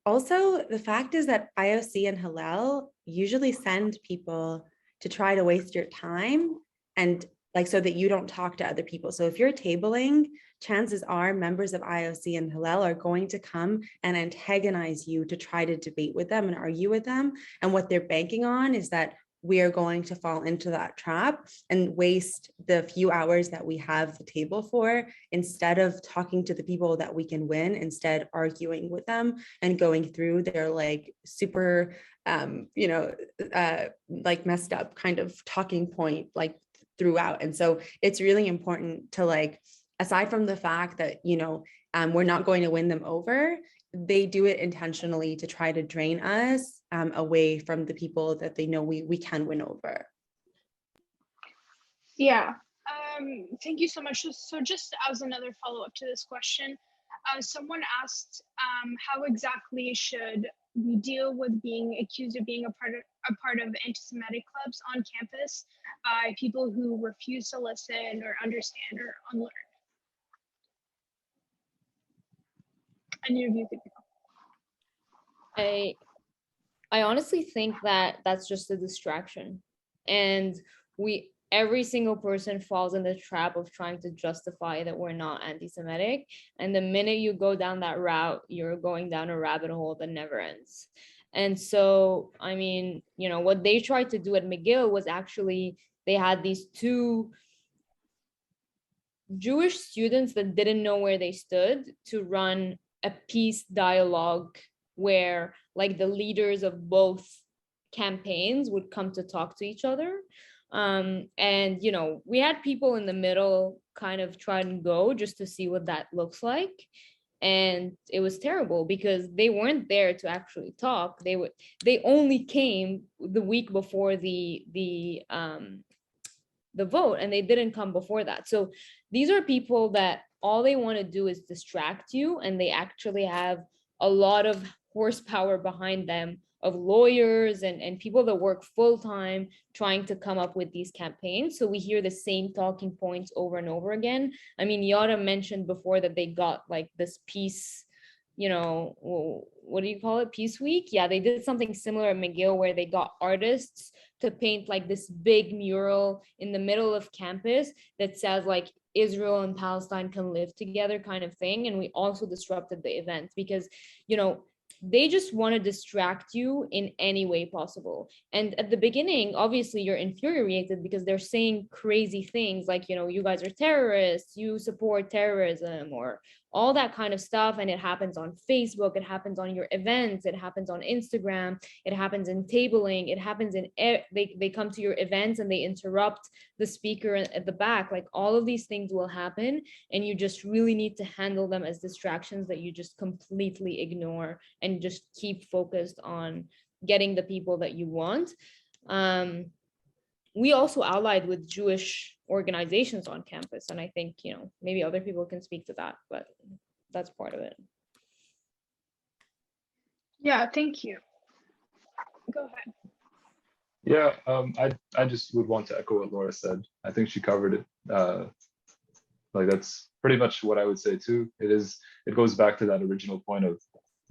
Also, the fact is that IOC and Hillel usually send people to try to waste your time, and like so that you don't talk to other people. So if you're tabling, chances are members of IOC and Hillel are going to come and antagonize you to try to debate with them and argue with them. And what they're banking on is that we are going to fall into that trap and waste the few hours that we have the table for, instead of talking to the people that we can win, instead arguing with them and going through their like super, like messed up kind of talking point, like throughout. And so it's really important to, like, aside from the fact that, you know, we're not going to win them over, they do it intentionally to try to drain us away from the people that they know we can win over. Yeah, thank you so much. So just as another follow-up to this question, someone asked, how exactly should we deal with being accused of being a part of anti-Semitic clubs on campus by people who refuse to listen or understand or unlearn? Any of you could go. I honestly think that that's just a distraction, and every single person falls in the trap of trying to justify that we're not anti-Semitic. And the minute you go down that route, you're going down a rabbit hole that never ends. And so, I mean, you know, what they tried to do at Mcgill was actually, they had these two Jewish students that didn't know where they stood to run a peace dialogue where like the leaders of both campaigns would come to talk to each other. And, you know, we had people in the middle kind of try and go just to see what that looks like. And it was terrible because they weren't there to actually talk. They only came the week before the vote, and they didn't come before that. So these are people that all they want to do is distract you, and they actually have a lot of horsepower behind them of lawyers and people that work full-time trying to come up with these campaigns. So we hear the same talking points over and over again. I mean, Yara mentioned before that they got like this peace, you know, what do you call it? Peace Week? Yeah, they did something similar at Mcgill where they got artists to paint like this big mural in the middle of campus that says like Israel and Palestine can live together kind of thing. And we also disrupted the event because, you know, they just want to distract you in any way possible. And at the beginning, obviously you're infuriated because they're saying crazy things like, you know, you guys are terrorists, you support terrorism, or all that kind of stuff. And it happens on Facebook, it happens on your events, it happens on Instagram, it happens in tabling, it happens in, they come to your events and they interrupt the speaker at the back. Like all of these things will happen, and you just really need to handle them as distractions that you just completely ignore and just keep focused on getting the people that you want. We also allied with Jewish organizations on campus, and I think, you know, maybe other people can speak to that, but that's part of it. Yeah, thank you. Go ahead. Yeah, I just would want to echo what Laura said. I think she covered it. Like that's pretty much what I would say too. It goes back to that original point of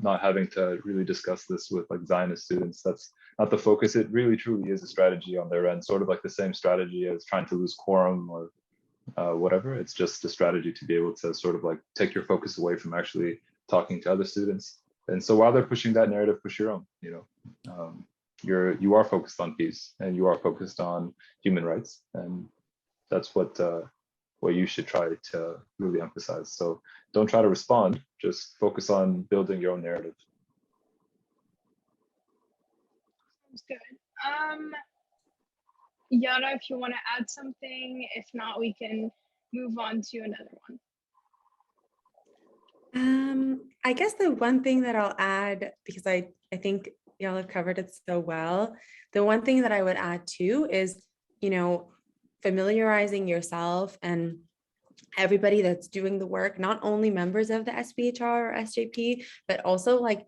not having to really discuss this with like Zionist students. That's not the focus. It really truly is a strategy on their end, sort of like the same strategy as trying to lose quorum or whatever. It's just a strategy to be able to sort of like take your focus away from actually talking to other students. And so while they're pushing that narrative, push your own, you know. You are focused on peace and you are focused on human rights, and that's what you should try to really emphasize. So don't try to respond, just focus on building your own narrative. Sounds good. Yara, if you want to add something, if not, we can move on to another one. I guess the one thing that I'll add, because I think y'all have covered it so well, the one thing that I would add too is, you know, familiarizing yourself and everybody that's doing the work, not only members of the SBHR or SJP, but also like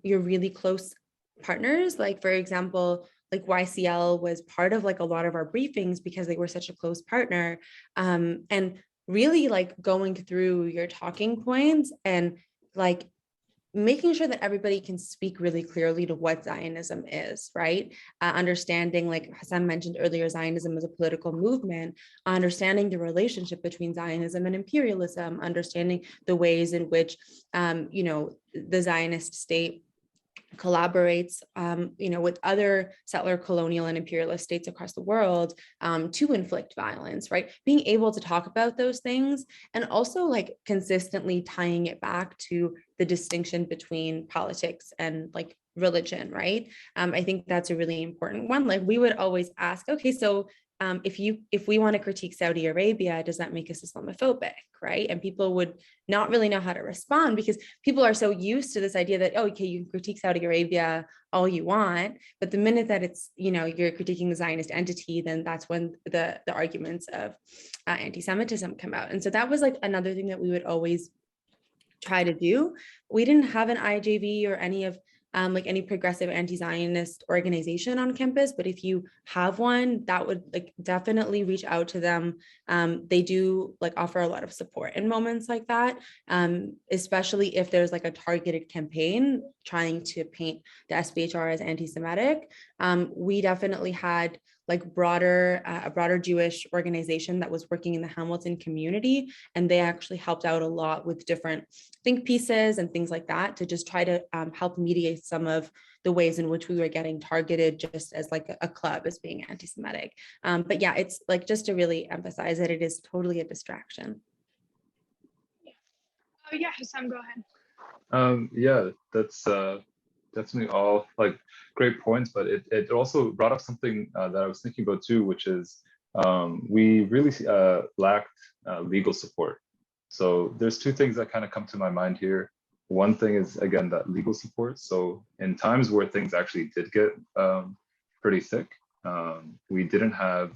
your really close partners. Like, for example, like YCL was part of like a lot of our briefings because they were such a close partner. And really like going through your talking points and like making sure that everybody can speak really clearly to what Zionism is, right? Understanding, like Hossam mentioned earlier, Zionism as a political movement, understanding the relationship between Zionism and imperialism, understanding the ways in which, you know, the Zionist state collaborates, you know, with other settler, colonial, and imperialist states across the world to inflict violence, right? Being able to talk about those things and also like consistently tying it back to the distinction between politics and like religion, right? I think that's a really important one. Like we would always ask, okay, so if we want to critique Saudi Arabia, does that make us Islamophobic, right? And people would not really know how to respond because people are so used to this idea that, oh, okay, you can critique Saudi Arabia all you want, but the minute that it's, you know, you're critiquing the Zionist entity, then that's when the arguments of anti-Semitism come out. And so that was like another thing that we would always try to do. We didn't have an IJV or any of like any progressive anti-Zionist organization on campus, but if you have one, that would like definitely reach out to them. They do like offer a lot of support in moments like that, especially if there's like a targeted campaign trying to paint the SBHR as anti-Semitic. We definitely had like a broader Jewish organization that was working in the Hamilton community. And they actually helped out a lot with different think pieces and things like that to just try to help mediate some of the ways in which we were getting targeted just as like a club as being anti-Semitic. But yeah, it's like just to really emphasize that it is totally a distraction. Oh yeah, Hossam, go ahead. Yeah, that's definitely all like great points, but it also brought up something that I was thinking about too, which is we really lacked legal support. So there's two things that kind of come to my mind here. One thing is, again, that legal support. So in times where things actually did get pretty thick, we didn't have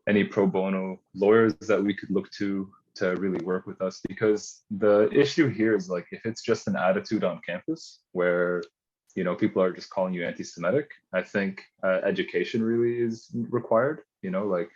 any pro bono lawyers that we could look to to really work with us, because the issue here is like, if it's just an attitude on campus where, you know, people are just calling you anti-Semitic, I think education really is required, you know, like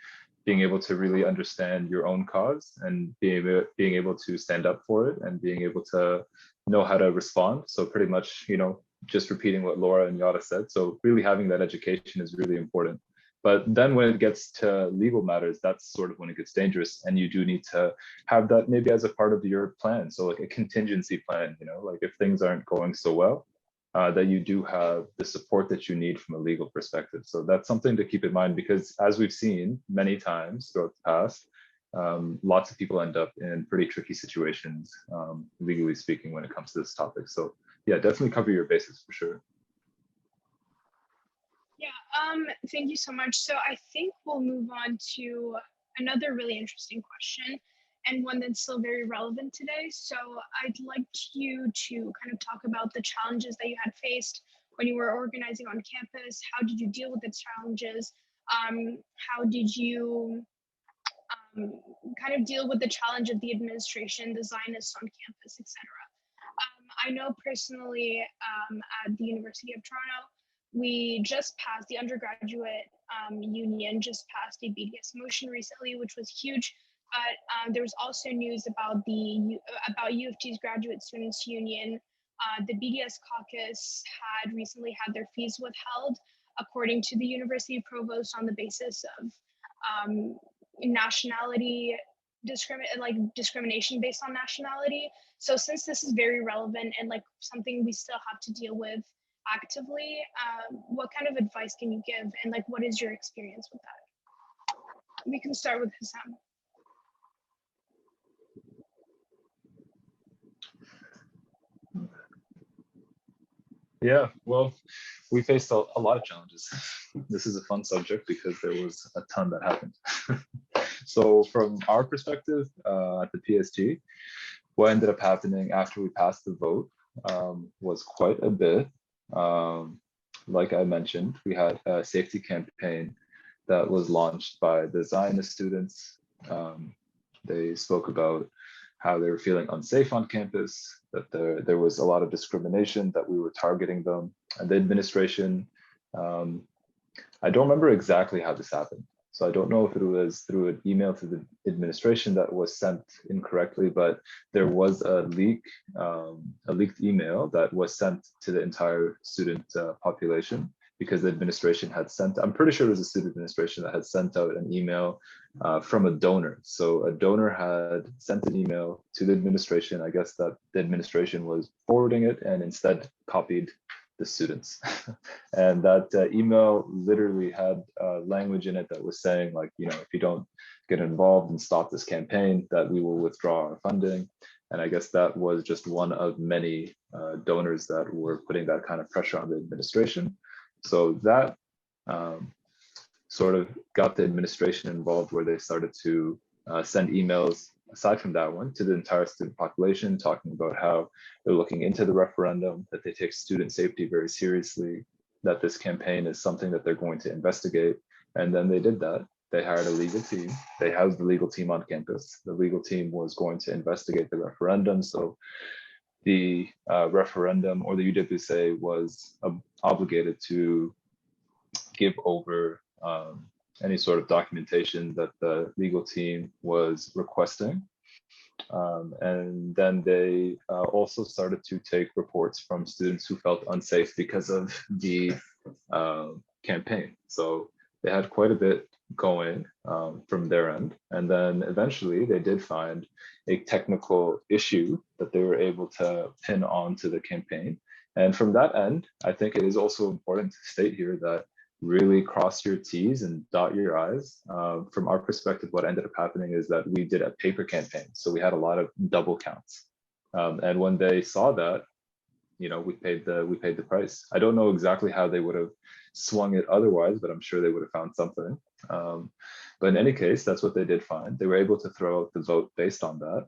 being able to really understand your own cause and being able to stand up for it and being able to know how to respond. So pretty much, you know, just repeating what Laura and Yara said. So really having that education is really important. But then when it gets to legal matters, that's sort of when it gets dangerous, and you do need to have that maybe as a part of your plan. So like a contingency plan, you know, like if things aren't going so well, that you do have the support that you need from a legal perspective. So that's something to keep in mind, because as we've seen many times throughout the past, lots of people end up in pretty tricky situations, legally speaking, when it comes to this topic. So yeah, definitely cover your bases for sure. Yeah, thank you so much. So I think we'll move on to another really interesting question, and one that's still very relevant today. So I'd like you to kind of talk about the challenges that you had faced when you were organizing on campus. How did you deal with the challenges? How did you kind of deal with the challenge of the administration, the Zionists on campus, etc.? I know personally at the University of Toronto, we just passed, the undergraduate union just passed a BDS motion recently, which was huge. But there was also news about U of T's graduate students union. The BDS caucus had recently had their fees withheld, according to the university provost, on the basis of nationality discrimination based on nationality. So since this is very relevant and like something we still have to deal with actively, what kind of advice can you give, and like what is your experience with that? We can start with Hossam. Yeah, well, we faced a lot of challenges. This is a fun subject because there was a ton that happened. So from our perspective at the PSG, what ended up happening after we passed the vote was quite a bit. Like I mentioned, we had a safety campaign that was launched by the Zionist students. They spoke about how they were feeling unsafe on campus, that there was a lot of discrimination, that we were targeting them. And the administration, I don't remember exactly how this happened. So I don't know if it was through an email to the administration that was sent incorrectly, but there was a leaked email that was sent to the entire student population, because the administration had sent, I'm pretty sure it was the student administration that had sent out an email from a donor. So a donor had sent an email to the administration. I guess that the administration was forwarding it and instead copied the students. And that email literally had language in it that was saying, like, you know, if you don't get involved and stop this campaign, that we will withdraw our funding. And I guess that was just one of many donors that were putting that kind of pressure on the administration. So that sort of got the administration involved, where they started to send emails, aside from that one, to the entire student population, talking about how they're looking into the referendum, that they take student safety very seriously, that this campaign is something that they're going to investigate. And then they did that. They hired a legal team. They housed the legal team on campus. The legal team was going to investigate the referendum. So the referendum, or the UWSA, was obligated to give over any sort of documentation that the legal team was requesting. And then they also started to take reports from students who felt unsafe because of the campaign. So they had quite a bit going from their end. And then eventually they did find a technical issue that they were able to pin onto the campaign. And from that end, I think it is also important to state here that really cross your T's and dot your I's. From our perspective, what ended up happening is that we did a paper campaign. So we had a lot of double counts. And when they saw that, you know, we paid the price. I don't know exactly how they would have swung it otherwise, but I'm sure they would have found something. But in any case, that's what they did find. They were able to throw out the vote based on that.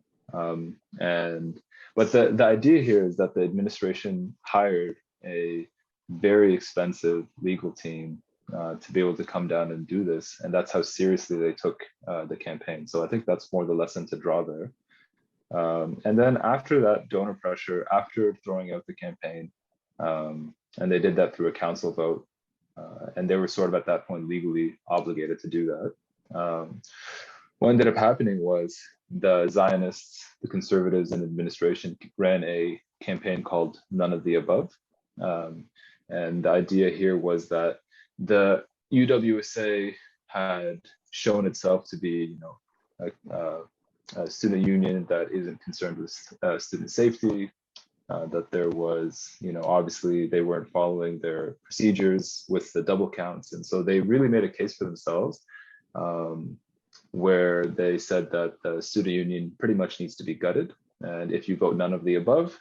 But the idea here is that the administration hired a very expensive legal team to be able to come down and do this. And that's how seriously they took the campaign. So I think that's more the lesson to draw there. And then after that donor pressure, after throwing out the campaign, and they did that through a council vote, and they were sort of at that point legally obligated to do that. What ended up happening was the Zionists, the conservatives, and administration ran a campaign called None of the Above. And the idea here was that the UWSA had shown itself to be, a student union that isn't concerned with student safety, that there was, obviously they weren't following their procedures with the double counts. And so they really made a case for themselves, where they said that the student union pretty much needs to be gutted. And if you vote none of the above,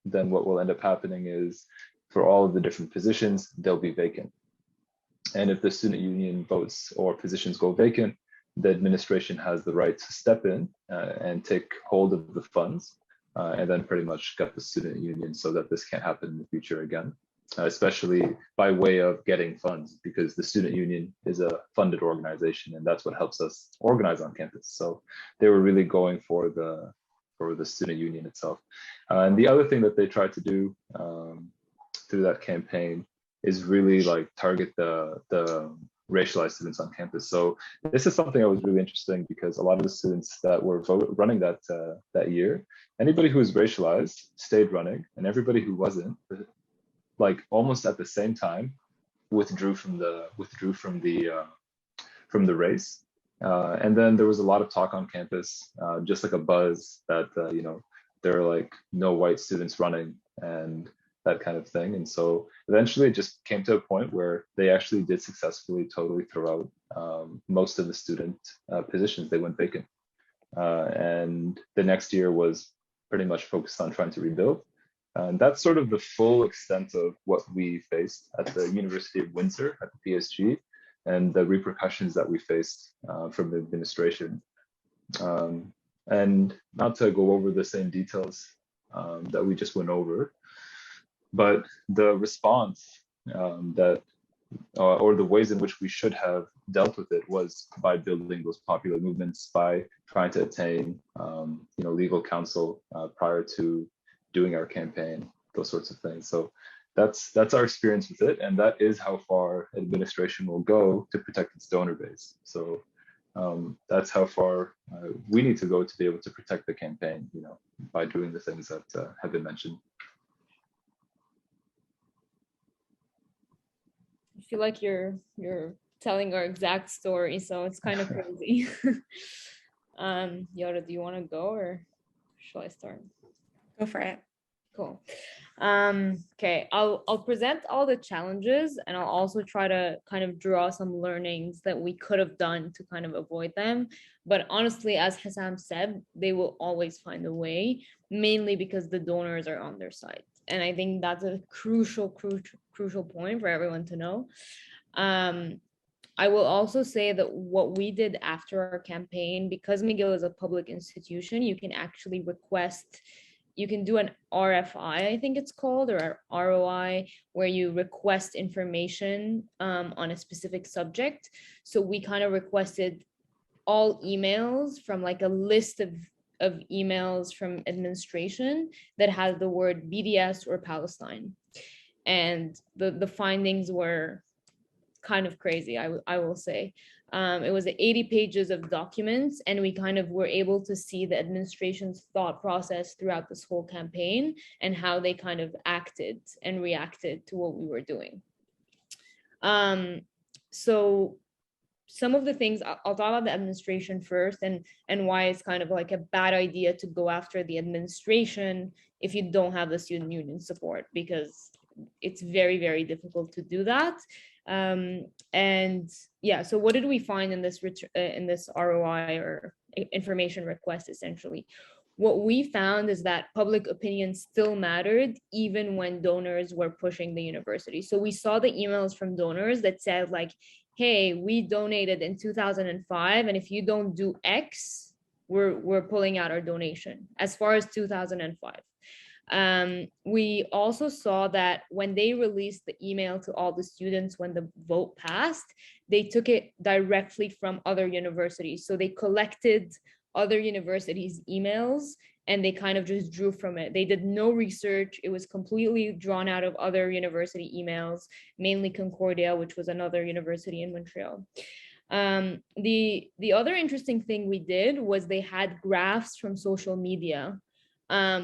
then what will end up happening is for all of the different positions, they'll be vacant. And if the student union votes or positions go vacant, the administration has the right to step in and take hold of the funds and then pretty much gut the student union so that this can't happen in the future again, especially by way of getting funds, because the student union is a funded organization and that's what helps us organize on campus. So they were really going for the student union itself. And the other thing that they tried to do through that campaign is really like target the racialized students on campus. So this is something that was really interesting because a lot of the students that were running that year, anybody who was racialized stayed running, and everybody who wasn't, like almost at the same time, withdrew from the race. And then there was a lot of talk on campus, just like a buzz that there are like no white students running and that kind of thing. And so eventually it just came to a point where they actually did successfully totally throw out most of the student positions. They went vacant. And the next year was pretty much focused on trying to rebuild. And that's sort of the full extent of what we faced at the University of Windsor, at the PSG, and the repercussions that we faced from the administration. And not to go over the same details that we just went over, but the response or the ways in which we should have dealt with it was by building those popular movements, by trying to attain legal counsel prior to doing our campaign, those sorts of things. So that's our experience with it, and that is how far administration will go to protect its donor base. So that's how far we need to go to be able to protect the campaign, by doing the things that have been mentioned. I feel like you're telling our exact story, so it's kind of crazy. Yara, do you want to go or shall I start? Go for it. Cool. Okay, I'll present all the challenges, and I'll also try to kind of draw some learnings that we could have done to kind of avoid them. But honestly, as Hossam said, they will always find a way, mainly because the donors are on their side. And I think that's a crucial point for everyone to know. I will also say that what we did after our campaign, because Mcgill is a public institution, you can actually you can do an RFI, I think it's called, or ROI, where you request information on a specific subject. So we kind of requested all emails from like a list of emails from administration that has the word BDS or Palestine. And the findings were kind of crazy, I will say. It was 80 pages of documents, and we kind of were able to see the administration's thought process throughout this whole campaign and how they kind of acted and reacted to what we were doing. So some of the things, I'll talk about the administration first and why it's kind of like a bad idea to go after the administration if you don't have the student union support, because it's very, very difficult to do that. And yeah, so what did we find in this ROI or information request? Essentially, what we found is that public opinion still mattered even when donors were pushing the university. So we saw the emails from donors that said like, hey, we donated in 2005, and if you don't do X, we're pulling out our donation, as far as 2005. We also saw that when they released the email to all the students when the vote passed, they took it directly from other universities. So they collected other universities' emails and they kind of just drew from it. They did no research. It was completely drawn out of other university emails, mainly Concordia, which was another university in Montreal. The other interesting thing we did was they had graphs from social media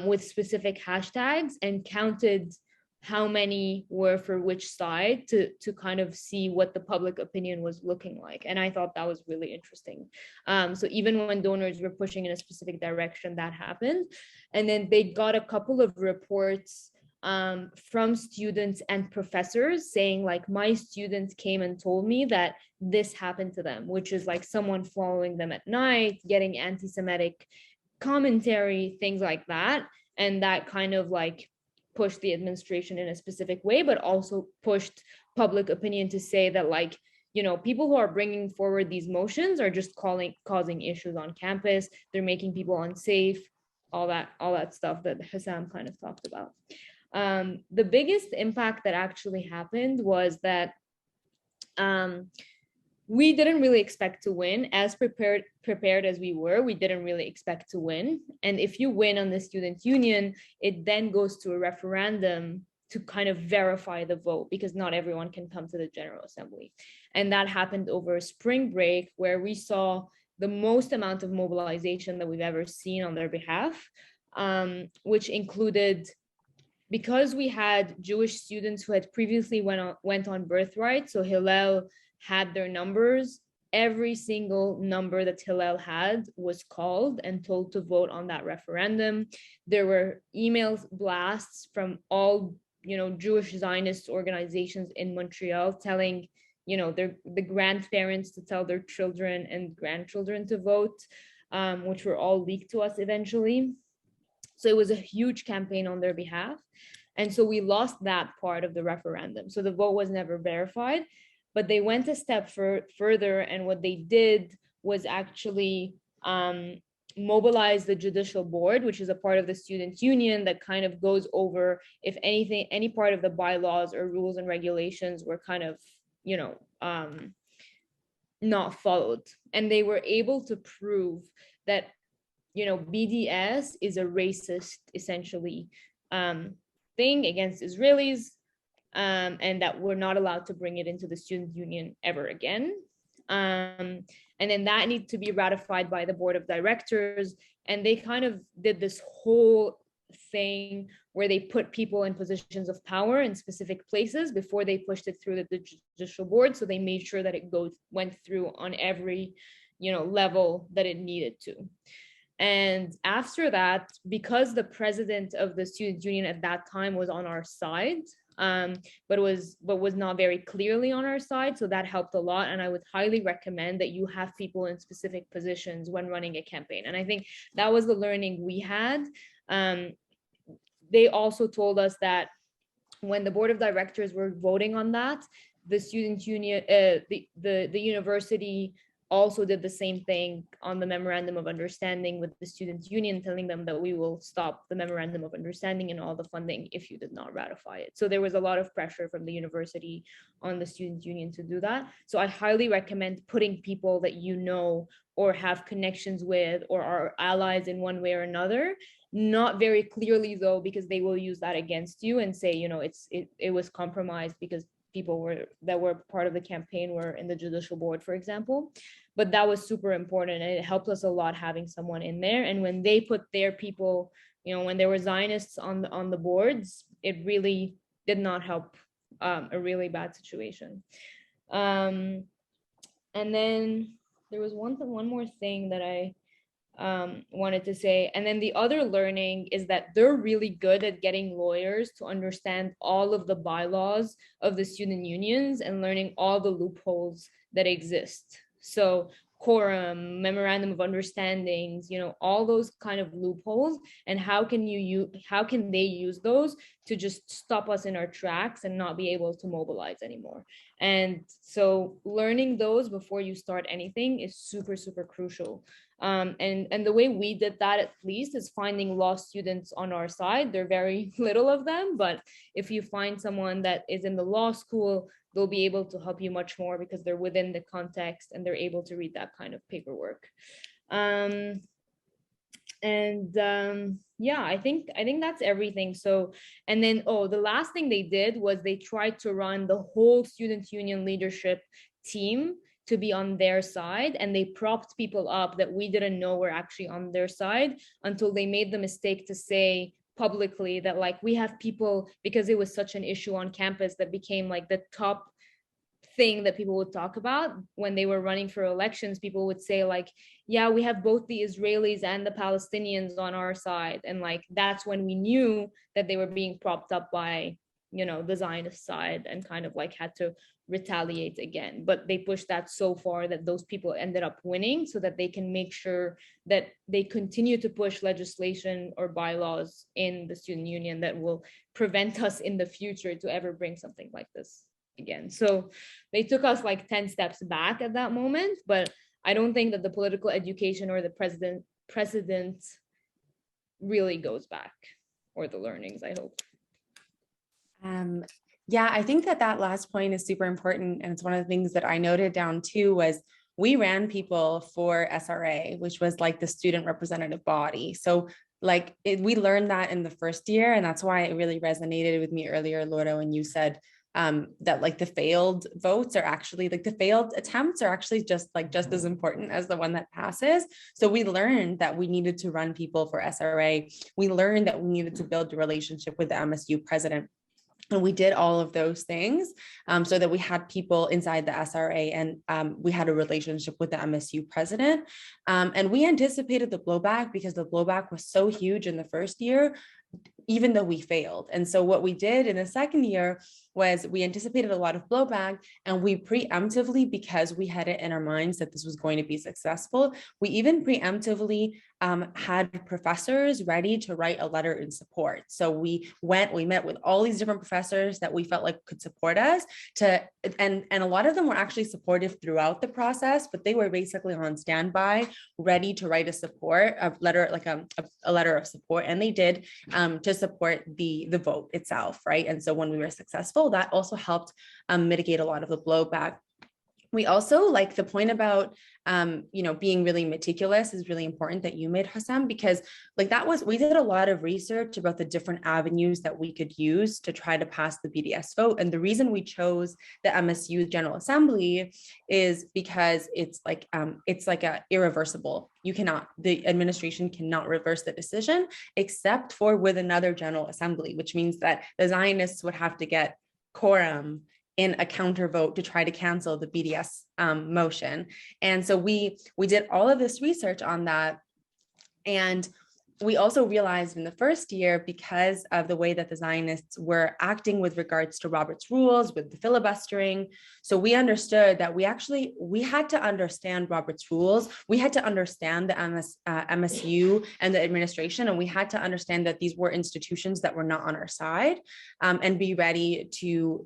with specific hashtags and counted how many were for which side to kind of see what the public opinion was looking like. And I thought that was really interesting. So even when donors were pushing in a specific direction, that happened. And then they got a couple of reports from students and professors saying like, my students came and told me that this happened to them, which is like someone following them at night, getting anti-Semitic commentary, things like that. And that kind of like pushed the administration in a specific way, but also pushed public opinion to say that like, you know, people who are bringing forward these motions are just causing issues on campus. They're making people unsafe, all that stuff that Hossam kind of talked about. The biggest impact that actually happened was that we didn't really expect to win. As prepared as we were, we didn't really expect to win. And if you win on the student union, it then goes to a referendum to kind of verify the vote, because not everyone can come to the General Assembly. And that happened over spring break, where we saw the most amount of mobilization that we've ever seen on their behalf, which included, because we had Jewish students who had previously went on birthright, so Hillel had their numbers, every single number that Hillel had was called and told to vote on that referendum. There were emails blasts from all, you know, Jewish Zionist organizations in Montreal telling, you know, the grandparents to tell their children and grandchildren to vote, which were all leaked to us eventually. So it was a huge campaign on their behalf. And so we lost that part of the referendum. So the vote was never verified, but they went a step further. And what they did was actually mobilize the judicial board, which is a part of the student union that kind of goes over if anything, any part of the bylaws or rules and regulations were kind of, you know, not followed. And they were able to prove that, you know, BDS is a racist, essentially, thing against Israelis, and that we're not allowed to bring it into the student union ever again. And then that needs to be ratified by the board of directors. And they kind of did this whole thing where they put people in positions of power in specific places before they pushed it through the judicial board. So they made sure that it went through on every, you know, level that it needed to. And after that, because the president of the student union at that time was on our side, but was not very clearly on our side, so that helped a lot. And I would highly recommend that you have people in specific positions when running a campaign. And I think that was the learning we had. They also told us that when the board of directors were voting on that, the student union, the university also did the same thing on the memorandum of understanding with the student union, telling them that we will stop the memorandum of understanding and all the funding if you did not ratify it. So there was a lot of pressure from the university on the student union to do that. So I highly recommend putting people that you know or have connections with or are allies in one way or another, not very clearly though, because they will use that against you and say, you know, it was compromised because people that were part of the campaign were in the judicial board, for example. But that was super important, and it helped us a lot having someone in there. And when they put their people, you know, when there were Zionists on the boards, it really did not help a really bad situation. And then there was one more thing that I wanted to say. And then the other learning is that they're really good at getting lawyers to understand all of the bylaws of the student unions and learning all the loopholes that exist. So quorum, memorandum of understandings, you know, all those kind of loopholes, and how can they use those to just stop us in our tracks and not be able to mobilize anymore. And so learning those before you start anything is super, super crucial. And the way we did that, at least, is finding law students on our side. There are very little of them, but if you find someone that is in the law school, they'll be able to help you much more because they're within the context and they're able to read that kind of paperwork. Yeah, I think that's everything. So, and then, the last thing they did was they tried to run the whole student union leadership team to be on their side, and they propped people up that we didn't know were actually on their side until they made the mistake to say publicly that, like, we have people, because it was such an issue on campus that became like the top thing that people would talk about when they were running for elections. People would say, like, yeah, we have both the Israelis and the Palestinians on our side, and like that's when we knew that they were being propped up by, you know, the Zionist side, and kind of like had to retaliate again. But they pushed that so far that those people ended up winning, so that they can make sure that they continue to push legislation or bylaws in the student union that will prevent us in the future to ever bring something like this again. So they took us like 10 steps back at that moment, but I don't think that the political education or the precedent really goes back, or the learnings, I hope. Yeah, I think that last point is super important. And it's one of the things that I noted down too, was we ran people for SRA, which was like the student representative body. So like we learned that in the first year. And that's why it really resonated with me earlier, Laura, when you said that like the failed votes are actually, like the failed attempts are actually just as important as the one that passes. So we learned that we needed to run people for SRA. We learned that we needed to build a relationship with the MSU president. And we did all of those things so that we had people inside the SRA, and we had a relationship with the MSU president. And we anticipated the blowback because the blowback was so huge in the first year, even though we failed. And so what we did in the second year was we anticipated a lot of blowback, and we preemptively, because we had it in our minds that this was going to be successful, we even preemptively had professors ready to write a letter in support. So we met with all these different professors that we felt like could support us and a lot of them were actually supportive throughout the process, but they were basically on standby, ready to write a letter, like a letter of support. And they did to support the vote itself, right? And so when we were successful, that also helped mitigate a lot of the blowback. We also, like the point about, being really meticulous is really important that you made, Hossam, because like we did a lot of research about the different avenues that we could use to try to pass the BDS vote. And the reason we chose the MSU General Assembly is because it's like a irreversible. The administration cannot reverse the decision except for with another General Assembly, which means that the Zionists would have to get quorum in a counter vote to try to cancel the BDS motion. And so we did all of this research on that. And we also realized in the first year, because of the way that the Zionists were acting with regards to Robert's rules, with the filibustering, so we understood that we had to understand Robert's rules. We had to understand the MSU and the administration, and we had to understand that these were institutions that were not on our side, and be ready to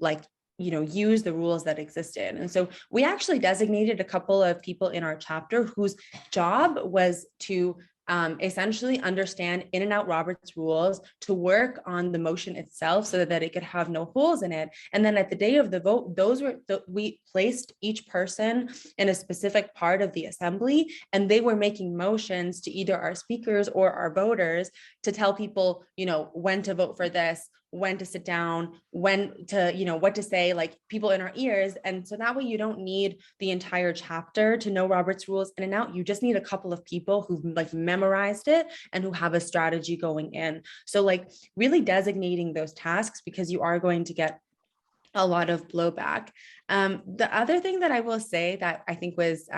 use the rules that existed. And so we actually designated a couple of people in our chapter whose job was to essentially understand in and out Robert's rules, to work on the motion itself so that it could have no holes in it. And then at the day of the vote, we placed each person in a specific part of the assembly, and they were making motions to either our speakers or our voters to tell people, when to vote for this, when to sit down, when to, what to say, like people in our ears. And so that way you don't need the entire chapter to know Robert's rules in and out. You just need a couple of people who've memorized it and who have a strategy going in. So really designating those tasks, because you are going to get a lot of blowback. The other thing that I will say that I think was,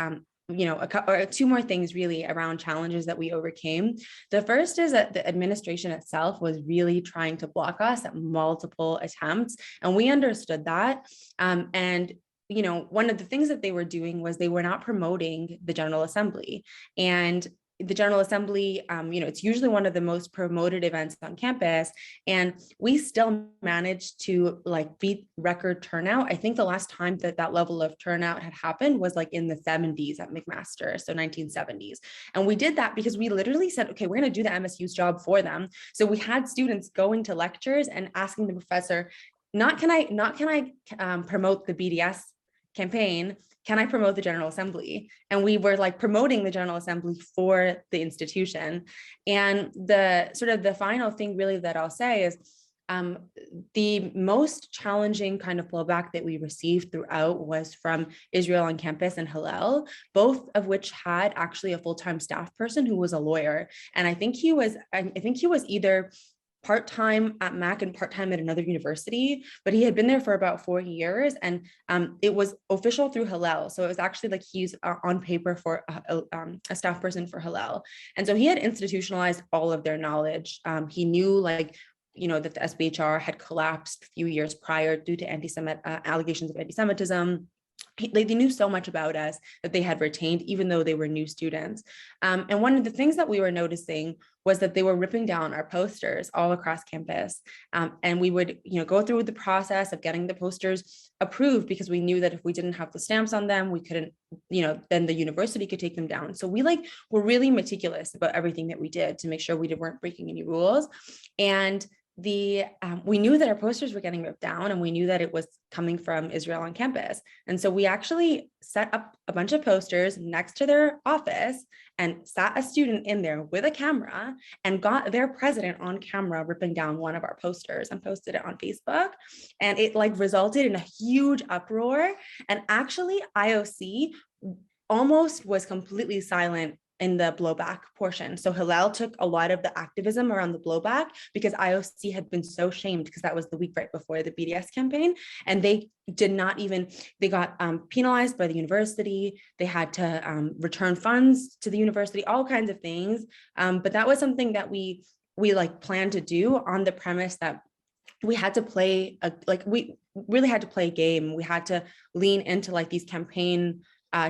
two more things really around challenges that we overcame. The first is that the administration itself was really trying to block us at multiple attempts, and we understood that. And one of the things that they were doing was they were not promoting the General Assembly. And the General Assembly, it's usually one of the most promoted events on campus, and we still managed to like beat record turnout. I think the last time that level of turnout had happened was like in the 70s at McMaster, so 1970s. And we did that because we literally said, okay, we're going to do the MSU's job for them. So we had students going to lectures and asking the professor, not can I promote the BDS campaign, can I promote the General Assembly? And we were like promoting the General Assembly for the institution. And the final thing really that I'll say is the most challenging kind of blowback that we received throughout was from Israel on campus and Hillel, both of which had actually a full-time staff person who was a lawyer. And I think he was either part-time at Mac and part-time at another university, but he had been there for about 4 years, and it was official through Hillel. So it was actually like he's on paper for a staff person for Hillel. And so he had institutionalized all of their knowledge. He knew that the SBHR had collapsed a few years prior due to allegations of anti-Semitism. They knew so much about us that they had retained, even though they were new students. And one of the things that we were noticing was that they were ripping down our posters all across campus. And we would, go through the process of getting the posters approved, because we knew that if we didn't have the stamps on them, we couldn't, then the university could take them down. So we were really meticulous about everything that we did to make sure we weren't breaking any rules. And we knew that our posters were getting ripped down, and we knew that it was coming from Israel on campus. And so we actually set up a bunch of posters next to their office and sat a student in there with a camera and got their president on camera ripping down one of our posters and posted it on Facebook. And it resulted in a huge uproar. And actually IOC almost was completely silent in the blowback portion. So Hillel took a lot of the activism around the blowback because IOC had been so shamed, because that was the week right before the BDS campaign. And they got penalized by the university. They had to return funds to the university, all kinds of things. But that was something that we planned to do on the premise that we had to play, we really had to play a game. We had to lean into these campaign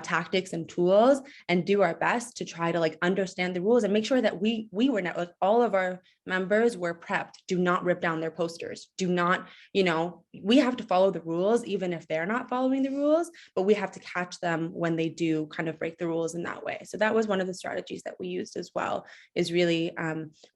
tactics and tools and do our best to try to understand the rules and make sure that we were not, all of our members were prepped. Do not rip down their posters. Do not, we have to follow the rules, even if they're not following the rules, but we have to catch them when they do kind of break the rules in that way. So that was one of the strategies that we used as well, is really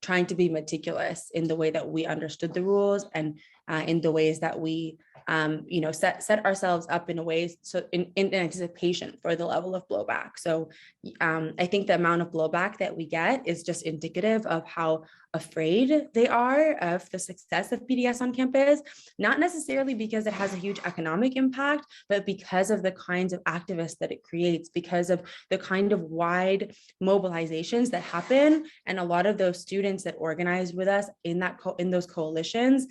trying to be meticulous in the way that we understood the rules, and in the ways that we set ourselves up in a way so in anticipation for the level of blowback. So I think the amount of blowback that we get is just indicative of how afraid they are of the success of BDS on campus, not necessarily because it has a huge economic impact, but because of the kinds of activists that it creates, because of the kind of wide mobilizations that happen. And a lot of those students that organized with us in those coalitions,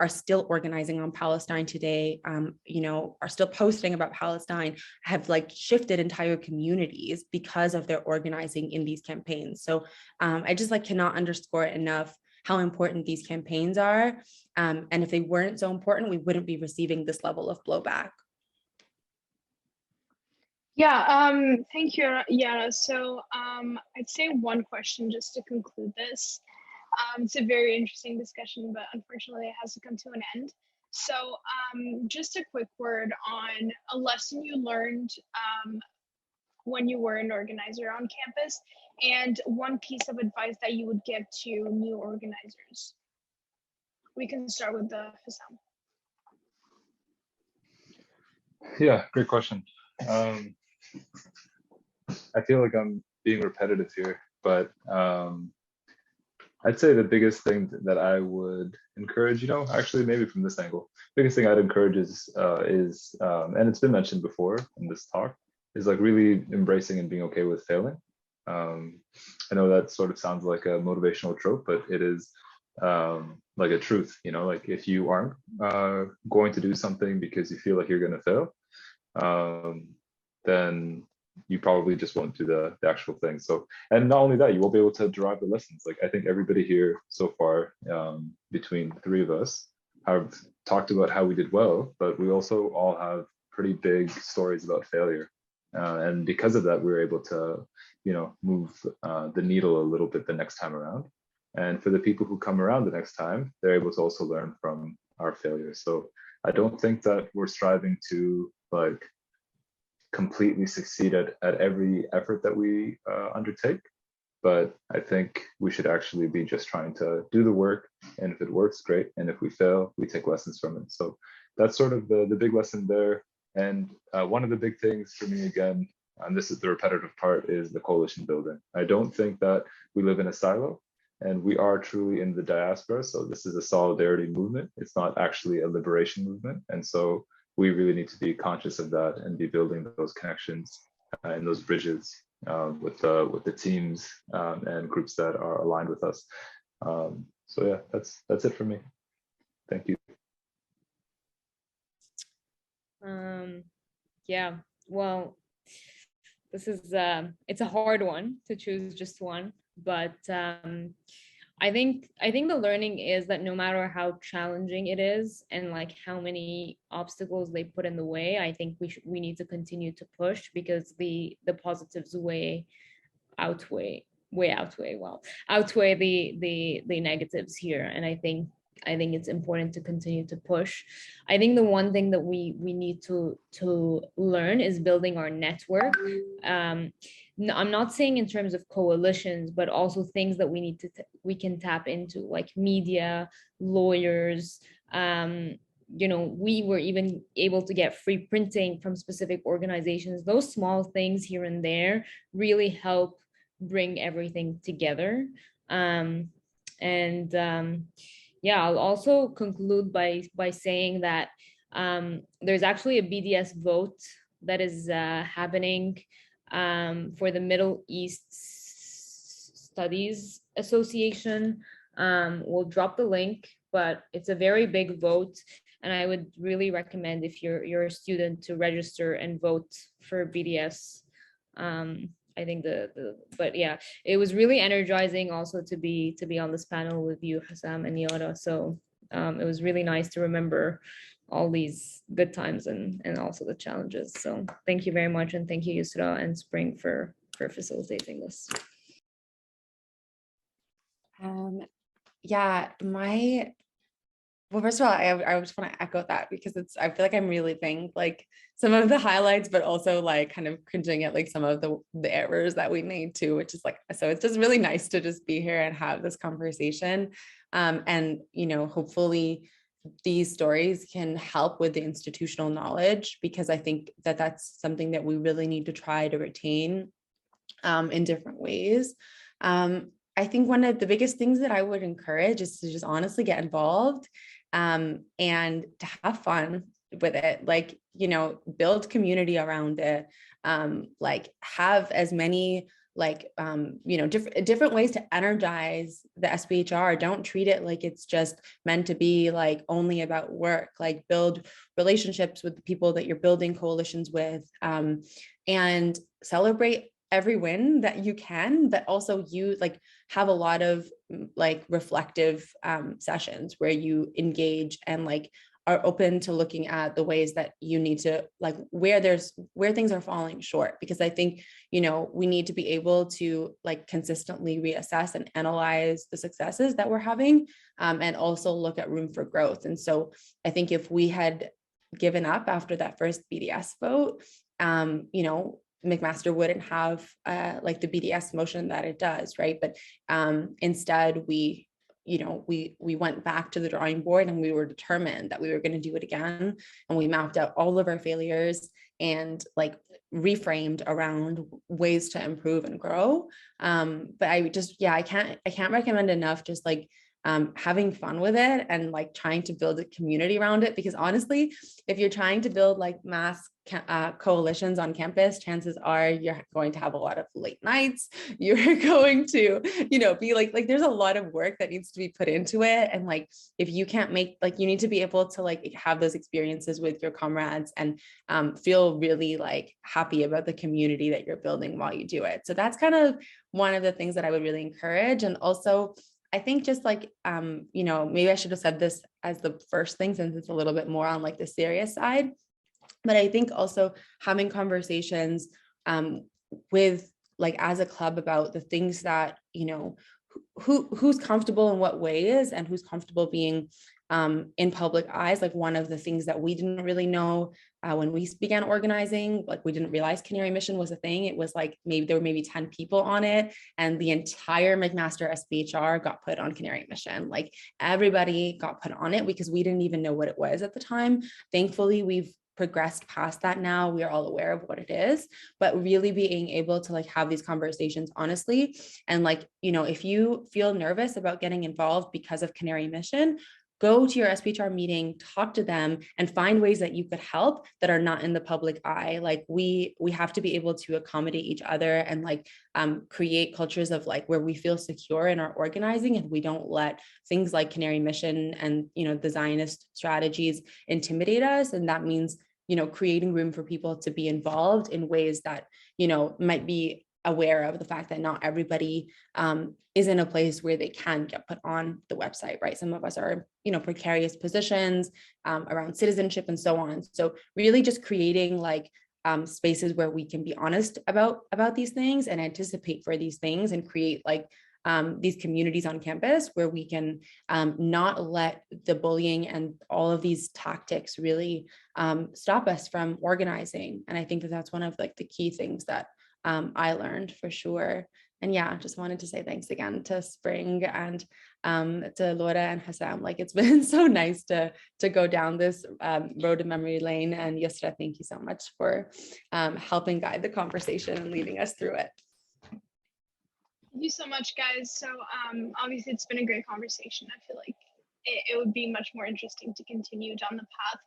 are still organizing on Palestine today, are still posting about Palestine, have shifted entire communities because of their organizing in these campaigns. So I just cannot underscore enough how important these campaigns are. And if they weren't so important, we wouldn't be receiving this level of blowback. Yeah, thank you, Yara. So I'd say one question just to conclude this. It's a very interesting discussion, but unfortunately it has to come to an end. So just a quick word on a lesson you learned when you were an organizer on campus, and one piece of advice that you would give to new organizers. We can start with Hossam. Yeah, great question. I feel like I'm being repetitive here, but I'd say the biggest thing that I would encourage, actually maybe from this angle, biggest thing I'd encourage is and it's been mentioned before in this talk, is really embracing and being okay with failing. I know that sort of sounds like a motivational trope, but it is a truth, if you aren't going to do something because you feel like you're going to fail, then you probably just won't do the actual thing. So, and not only that, you won't be able to derive the lessons. I think everybody here so far, between the three of us, have talked about how we did well, but we also all have pretty big stories about failure. And because of that, we were able to move the needle a little bit the next time around. And for the people who come around the next time, they're able to also learn from our failures. So I don't think that we're striving to like completely succeed at every effort that we undertake. But I think we should actually be just trying to do the work. And if it works, great. And if we fail, we take lessons from it. So that's sort of the big lesson there. And one of the big things for me, again, and this is the repetitive part, is the coalition building. I don't think that we live in a silo, and we are truly in the diaspora. So this is a solidarity movement. It's not actually a liberation movement. And so we really need to be conscious of that and be building those connections and those bridges with the teams and groups that are aligned with us. So yeah, that's it for me. Thank you. Yeah, well, this is it's a hard one to choose just one, but I think the learning is that no matter how challenging it is and like how many obstacles they put in the way, I think we need to continue to push, because the positives outweigh the negatives here. And I think it's important to continue to push. I think the one thing that we need to learn is building our network. I'm not saying in terms of coalitions, but also things that we can tap into, like media, lawyers. We were even able to get free printing from specific organizations. Those small things here and there really help bring everything together. Yeah, I'll also conclude by saying that there's actually a BDS vote that is happening for the Middle East Studies Association. We'll drop the link, but it's a very big vote, and I would really recommend, if you're a student, to register and vote for BDS. I think but yeah, it was really energizing also to be on this panel with you, Hossam and Yara. So it was really nice to remember all these good times and also the challenges. So thank you very much, and thank you, Youssra and Spring, for facilitating this. Yeah, well, first of all, I just want to echo that, because I feel like I'm reliving like some of the highlights, but also like kind of cringing at like some of the errors that we made too, which is like, so it's just really nice to just be here and have this conversation. And, hopefully these stories can help with the institutional knowledge, because I think that that's something that we really need to try to retain in different ways. I think one of the biggest things that I would encourage is to just honestly get involved and to have fun with it, like, build community around it, like have as many different ways to energize the SPHR. Don't treat it like it's just meant to be like only about work, like build relationships with the people that you're building coalitions with, and celebrate every win that you can, but also you like have a lot of like reflective sessions where you engage and like are open to looking at the ways that you need to, like where things are falling short, because I think, we need to be able to like consistently reassess and analyze the successes that we're having, and also look at room for growth. And so I think if we had given up after that first BDS vote, McMaster wouldn't have like the BDS motion that it does, right? But instead we went back to the drawing board, and we were determined that we were going to do it again. And we mapped out all of our failures and like reframed around ways to improve and grow. But I can't recommend enough just like having fun with it and like trying to build a community around it, because honestly, if you're trying to build like mass coalitions on campus, chances are you're going to have a lot of late nights. You're going to, be like there's a lot of work that needs to be put into it. And like, if you can't make, like, you need to be able to like have those experiences with your comrades and feel really like happy about the community that you're building while you do it. So that's kind of one of the things that I would really encourage. And also, I think just like, maybe I should have said this as the first thing, since it's a little bit more on like the serious side, but I think also having conversations with like as a club about the things that, you know, who's comfortable in what ways and who's comfortable being in public eyes. Like one of the things that we didn't really know when we began organizing, like we didn't realize Canary Mission was a thing. It was like there were maybe 10 people on it, and the entire McMaster SPHR got put on Canary Mission. Like everybody got put on it because we didn't even know what it was at the time. Thankfully, we've progressed past that now. We are all aware of what it is, but really being able to like have these conversations honestly. And like, you know, if you feel nervous about getting involved because of Canary Mission, go to your SPHR meeting, talk to them, and find ways that you could help that are not in the public eye. Like we have to be able to accommodate each other and like create cultures of like where we feel secure in our organizing, and we don't let things like Canary Mission and, you know, the Zionist strategies intimidate us. And that means, you know, creating room for people to be involved in ways that, you know, might be aware of the fact that not everybody is in a place where they can get put on the website, right? Some of us are, you know, precarious positions around citizenship and so on. So really just creating like spaces where we can be honest about these things and anticipate for these things, and create like these communities on campus where we can not let the bullying and all of these tactics really stop us from organizing. And I think that that's one of like the key things that I learned for sure. And yeah, just wanted to say thanks again to Spring and to Laura and Hossam. Like it's been so nice to go down this road to memory lane. And Youssra, thank you so much for helping guide the conversation and leading us through it. Thank you so much, guys. So obviously it's been a great conversation. I feel like it would be much more interesting to continue down the path.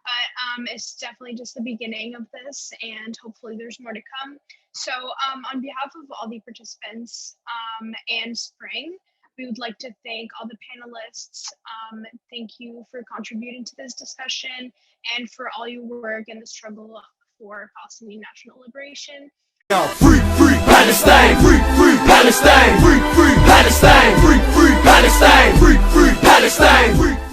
But it's definitely just the beginning of this, and hopefully there's more to come. So on behalf of all the participants and Spring, we would like to thank all the panelists. Thank you for contributing to this discussion and for all your work in the struggle for Palestinian national liberation. Free, free Palestine, free, free Palestine, free, free Palestine, free, free Palestine, free, free Palestine, free.